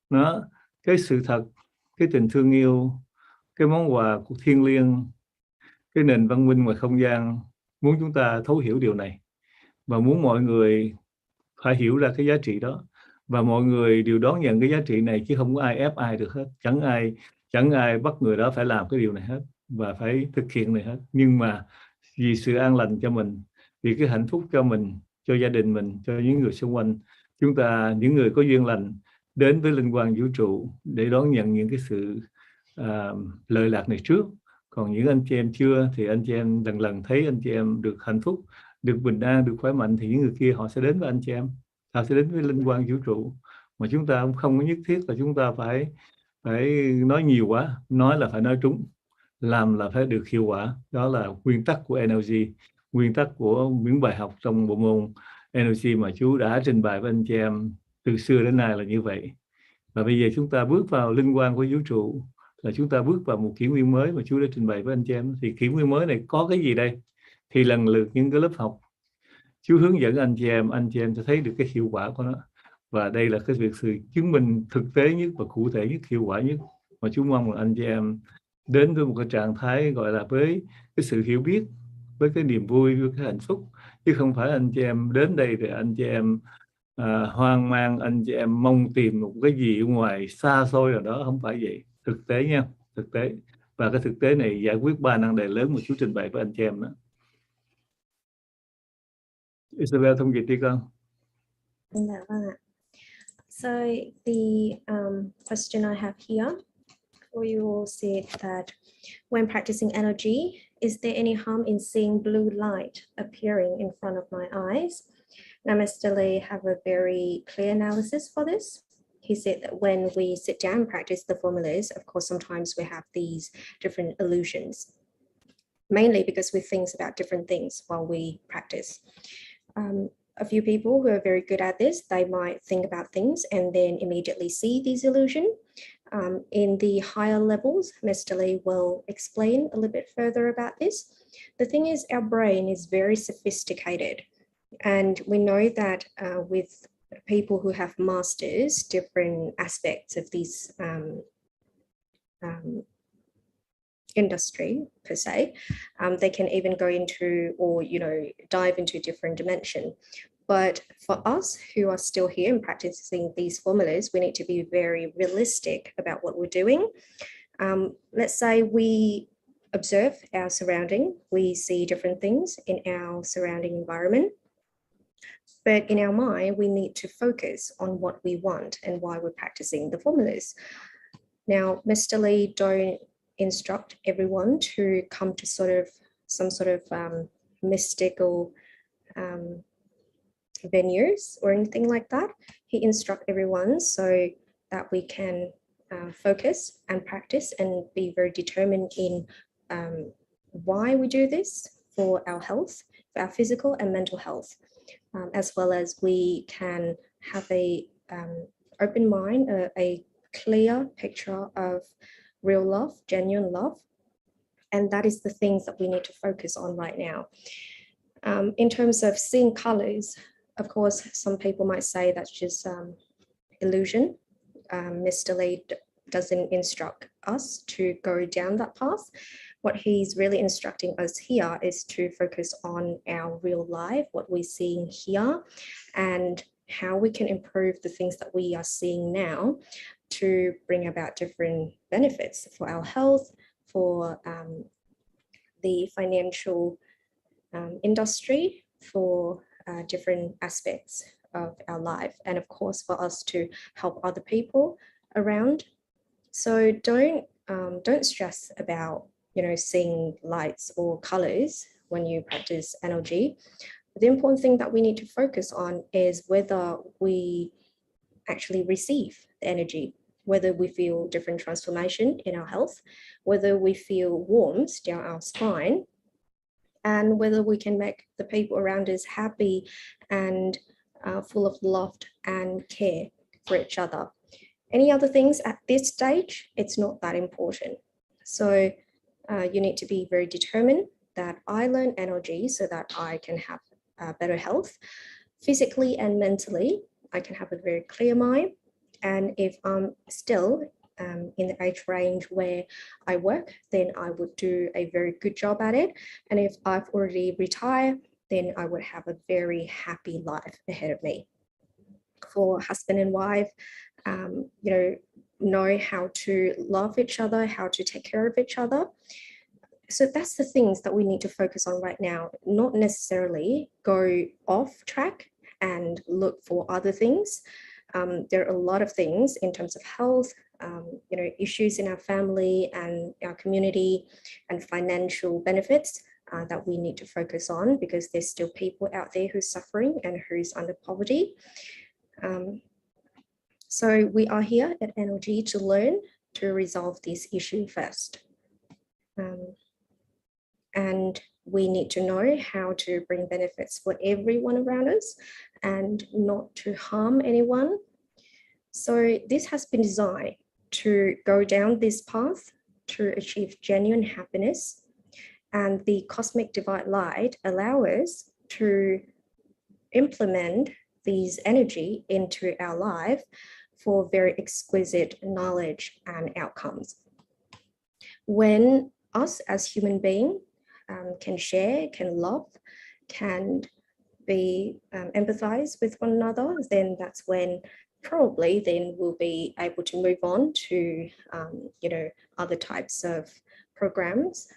Nó cái sự thật, cái tình thương yêu, cái món quà của thiêng liêng, cái nền văn minh ngoài không gian muốn chúng ta thấu hiểu điều này, và muốn mọi người phải hiểu ra cái giá trị đó, và mọi người đều đón nhận cái giá trị này, chứ không có ai ép ai được hết. Chẳng ai bắt người đó phải làm cái điều này hết và phải thực hiện này hết. Nhưng mà vì sự an lành cho mình, vì cái hạnh phúc cho mình, cho gia đình mình, cho những người xung quanh, chúng ta những người có duyên lành đến với linh quang vũ trụ để đón nhận những cái sự lợi lạc này trước. Còn những anh chị em chưa thì anh chị em lần thấy anh chị em được hạnh phúc, được bình an, được khỏe mạnh, thì những người kia họ sẽ đến với anh chị em, họ sẽ đến với linh quang vũ trụ. Mà chúng ta cũng không có nhất thiết là chúng ta phải nói nhiều quá, nói là phải nói trúng, làm là phải được hiệu quả. Đó là nguyên tắc của NLG, nguyên tắc của những bài học trong bộ môn NLG mà chú đã trình bày với anh chị em từ xưa đến nay là như vậy. Và bây giờ chúng ta bước vào linh quang của vũ trụ, là chúng ta bước vào một kỷ nguyên mới mà chú đã trình bày với anh chị em. Thì kỷ nguyên mới này có cái gì đây? Thì lần lượt những cái lớp học chú hướng dẫn anh chị em sẽ thấy được cái hiệu quả của nó. Và đây là cái việc sự chứng minh thực tế nhất và cụ thể nhất, hiệu quả nhất mà chú mong là anh chị em đến với một cái trạng thái gọi là với cái sự hiểu biết, với cái niềm vui, với cái hạnh phúc, chứ không phải anh chị em đến đây để anh chị em hoang mang, anh chị em mong tìm một cái gì ở ngoài xa xôi nào đó. Không phải vậy. Thực tế nha, thực tế. Và cái thực tế này giải quyết 3 nan đề lớn mà chú trình bày với anh chị em đó. Isabel thông dịch đi con. So the question I have here for you said that when practicing energy, is there any harm in seeing blue light appearing in front of my eyes? NHdzīT have a very clear analysis for this. He said that when we sit down and practice the formulas, of course, sometimes we have these different illusions. mainly because we think about different things while we practice. A few people who are very good at this, they might think about things and then immediately see these illusions. In the higher levels, Mr. Lee will explain a little bit further about this. The thing is, our brain is very sophisticated, and we know that with people who have masters different aspects of this industry per se, they can even go into or dive into different dimension. But for us who are still here and practicing these formulas, we need to be very realistic about what we're doing. Let's say we observe our surrounding, we see different things in our surrounding environment. But in our mind, we need to focus on what we want and why we're practicing the formulas. Now, Mr. Lee don't instruct everyone to come to some sort of mystical venues or anything like that. He instructs everyone so that we can focus and practice and be very determined in why we do this for our health, for our physical and mental health, as well as we can have a open mind, a clear picture of real love, genuine love. And that is the things that we need to focus on right now. In terms of seeing colors, of course, some people might say that's just illusion. Mr. Lee doesn't instruct us to go down that path. What he's really instructing us here is to focus on our real life, what we're seeing here, and how we can improve the things that we are seeing now to bring about different benefits for our health, for the financial industry, for different aspects of our life, and of course for us to help other people around. So don't stress about seeing lights or colors when you practice NLG. The important thing that we need to focus on is whether we actually receive the energy, whether we feel different transformation in our health, whether we feel warmth down our spine, and whether we can make the people around us happy and full of love and care for each other. Any other things at this stage, it's not that important. So you need to be very determined that I learn NLG so that I can have better health, physically and mentally. I can have a very clear mind. And if I'm still in the age range where I work, then I would do a very good job at it. And if I've already retired, then I would have a very happy life ahead of me. For husband and wife, know how to love each other, how to take care of each other. So that's the things that we need to focus on right now, not necessarily go off track and look for other things. There are a lot of things in terms of health, issues in our family and our community and financial benefits that we need to focus on, because there's still people out there who's suffering and who's under poverty. So we are here at NLG to learn to resolve this issue first. And we need to know how to bring benefits for everyone around us and not to harm anyone. So this has been designed to go down this path to achieve genuine happiness, and the cosmic divine light allows us to implement these energy into our life for very exquisite knowledge and outcomes. When us as human beings can share, can love, can be empathize with one another, then that's when probably then we'll be able to move on to other types of programs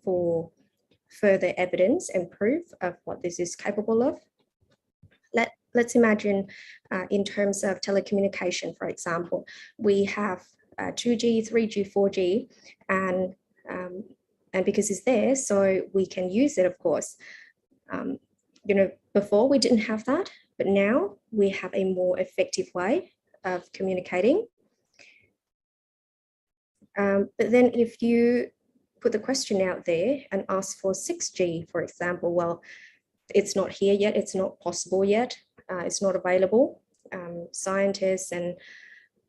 for further evidence and proof of what this is capable of. Let's imagine in terms of telecommunication, for example, we have 2G, 3G, 4G, and because it's there, so we can use it, of course. Before we didn't have that, but now we have a more effective way of communicating. But then if you put the question out there and ask for 6G, for example, well, it's not here yet, it's not possible yet, it's not available. Scientists and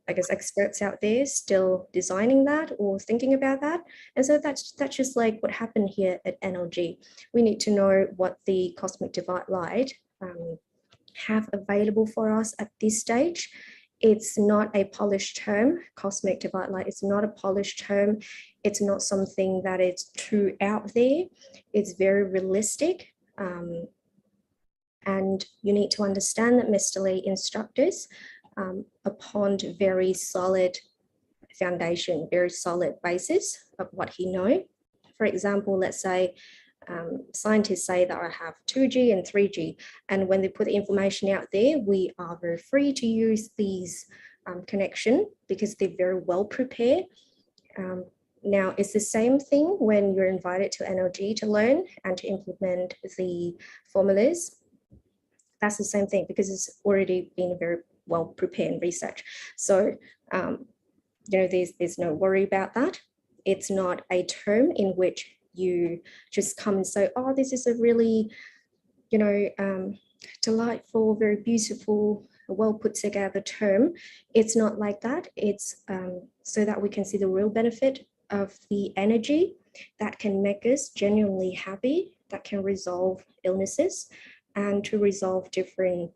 I guess experts out there still designing that or thinking about that. And so that's just like what happened here at NLG. We need to know what the cosmic divide light have available for us at this stage. It's not a polished term. Cosmic divide light is not a polished term. It's not something that is too out there. It's very realistic. And you need to understand that Mr. Lee instructs us upon very solid foundation, very solid basis of what he knows. For example, let's say scientists say that I have 2G and 3G, and when they put the information out there, we are very free to use these connection because they're very well prepared. Now, it's the same thing when you're invited to NLG to learn and to implement the formulas. That's the same thing because it's already been very well prepared and research. So, there's no worry about that. It's not a term in which you just come and say, oh, this is a really, delightful, very beautiful, well put together term. It's not like that. It's so that we can see the real benefit of the energy that can make us genuinely happy, that can resolve illnesses and to resolve different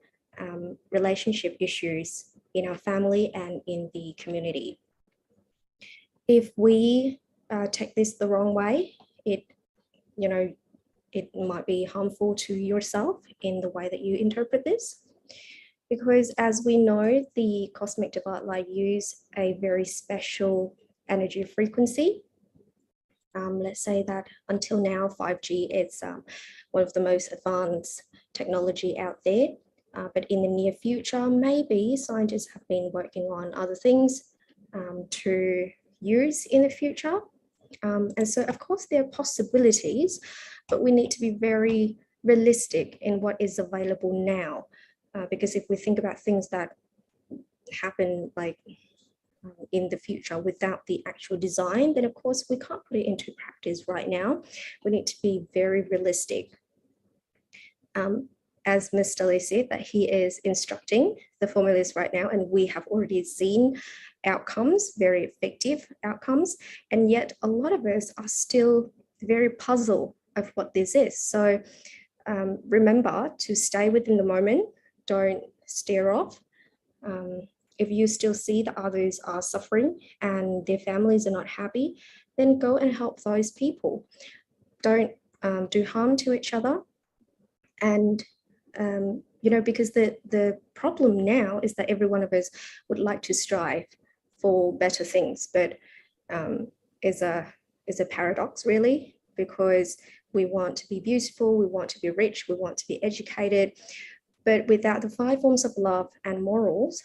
relationship issues in our family and in the community. If we take this the wrong way, it might be harmful to yourself in the way that you interpret this. Because as we know, the cosmic divide light use a very special energy frequency. Let's say that until now, 5G is one of the most advanced technology out there. But in the near future, maybe scientists have been working on other things to use in the future. And so, of course, there are possibilities, but we need to be very realistic in what is available now. Because if we think about things that happen like in the future without the actual design, then of course we can't put it into practice right now. We need to be very realistic. As Mr. Lee said, that he is instructing the formulas right now, and we have already seen outcomes, very effective outcomes, and yet a lot of us are still very puzzled of what this is. So remember to stay within the moment, don't steer off. If you still see that others are suffering and their families are not happy, then go and help those people. Don't do harm to each other. And because the problem now is that every one of us would like to strive for better things, but is a paradox really, because we want to be beautiful, we want to be rich, we want to be educated, but without the 5 forms of love and morals,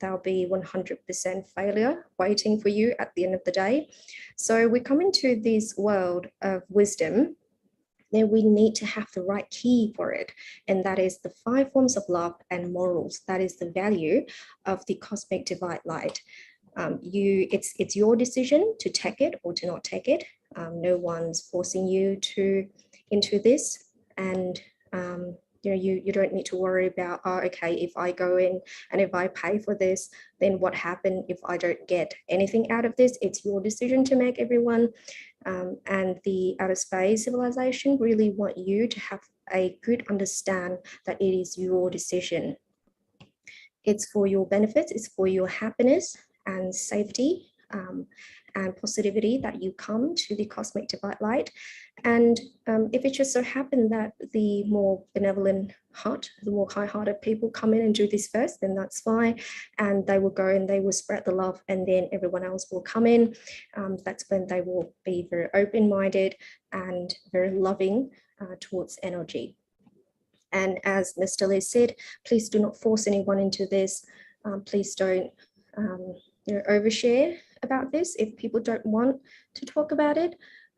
there'll be 100% failure waiting for you at the end of the day. So we come into this world of wisdom, then we need to have the right key for it. And that is the 5 forms of love and morals. That is the value of the cosmic divide light. It's your decision to take it or to not take it. No one's forcing you into this. And you don't need to worry about, okay, if I go in and if I pay for this, then what happened if I don't get anything out of this? It's your decision to make, everyone. And the outer space civilization really want you to have a good understand that it is your decision. It's for your benefits, it's for your happiness and safety and positivity that you come to the cosmic divide light. And if it just so happened that the more benevolent heart, the more high-hearted people come in and do this first, then that's fine. And they will go and they will spread the love, and then everyone else will come in. That's when they will be very open-minded and very loving towards NLG. And as Mr. Lee said, please do not force anyone into this. Please don't overshare about this. If people don't want to talk about it,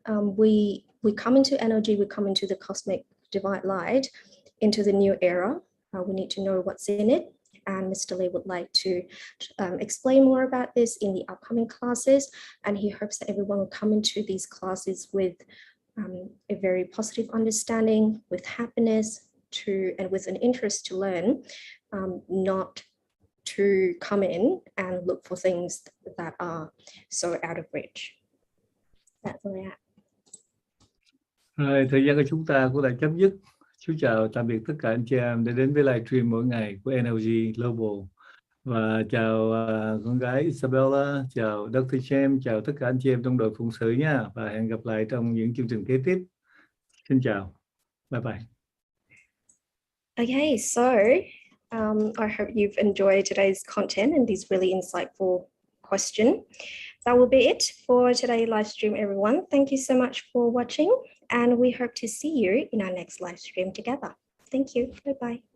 we come into NLG, we come into the cosmic divide light, into the new era. We need to know what's in it, And Mr. Lee would like to explain more about this in the upcoming classes, and he hopes that everyone will come into these classes with a very positive understanding, with happiness and with an interest to learn, not to come in and look for things that are so out of reach. That's all I have. Rồi, thời gian của chúng ta cũng đã chấm dứt. Chú chào tạm biệt tất cả anh chị em đã đến với livestream mỗi ngày của NLG Global. Và chào con gái Isabella, chào Dr. James, chào tất cả anh chị em trong đội phụng sự nha. Và hẹn gặp lại trong những chương trình kế tiếp. Xin chào. Bye bye. Okay, so I hope you've enjoyed today's content and these really insightful questions. That will be it for today's live stream, everyone. Thank you so much for watching, and we hope to see you in our next live stream together. Thank you. Bye-bye.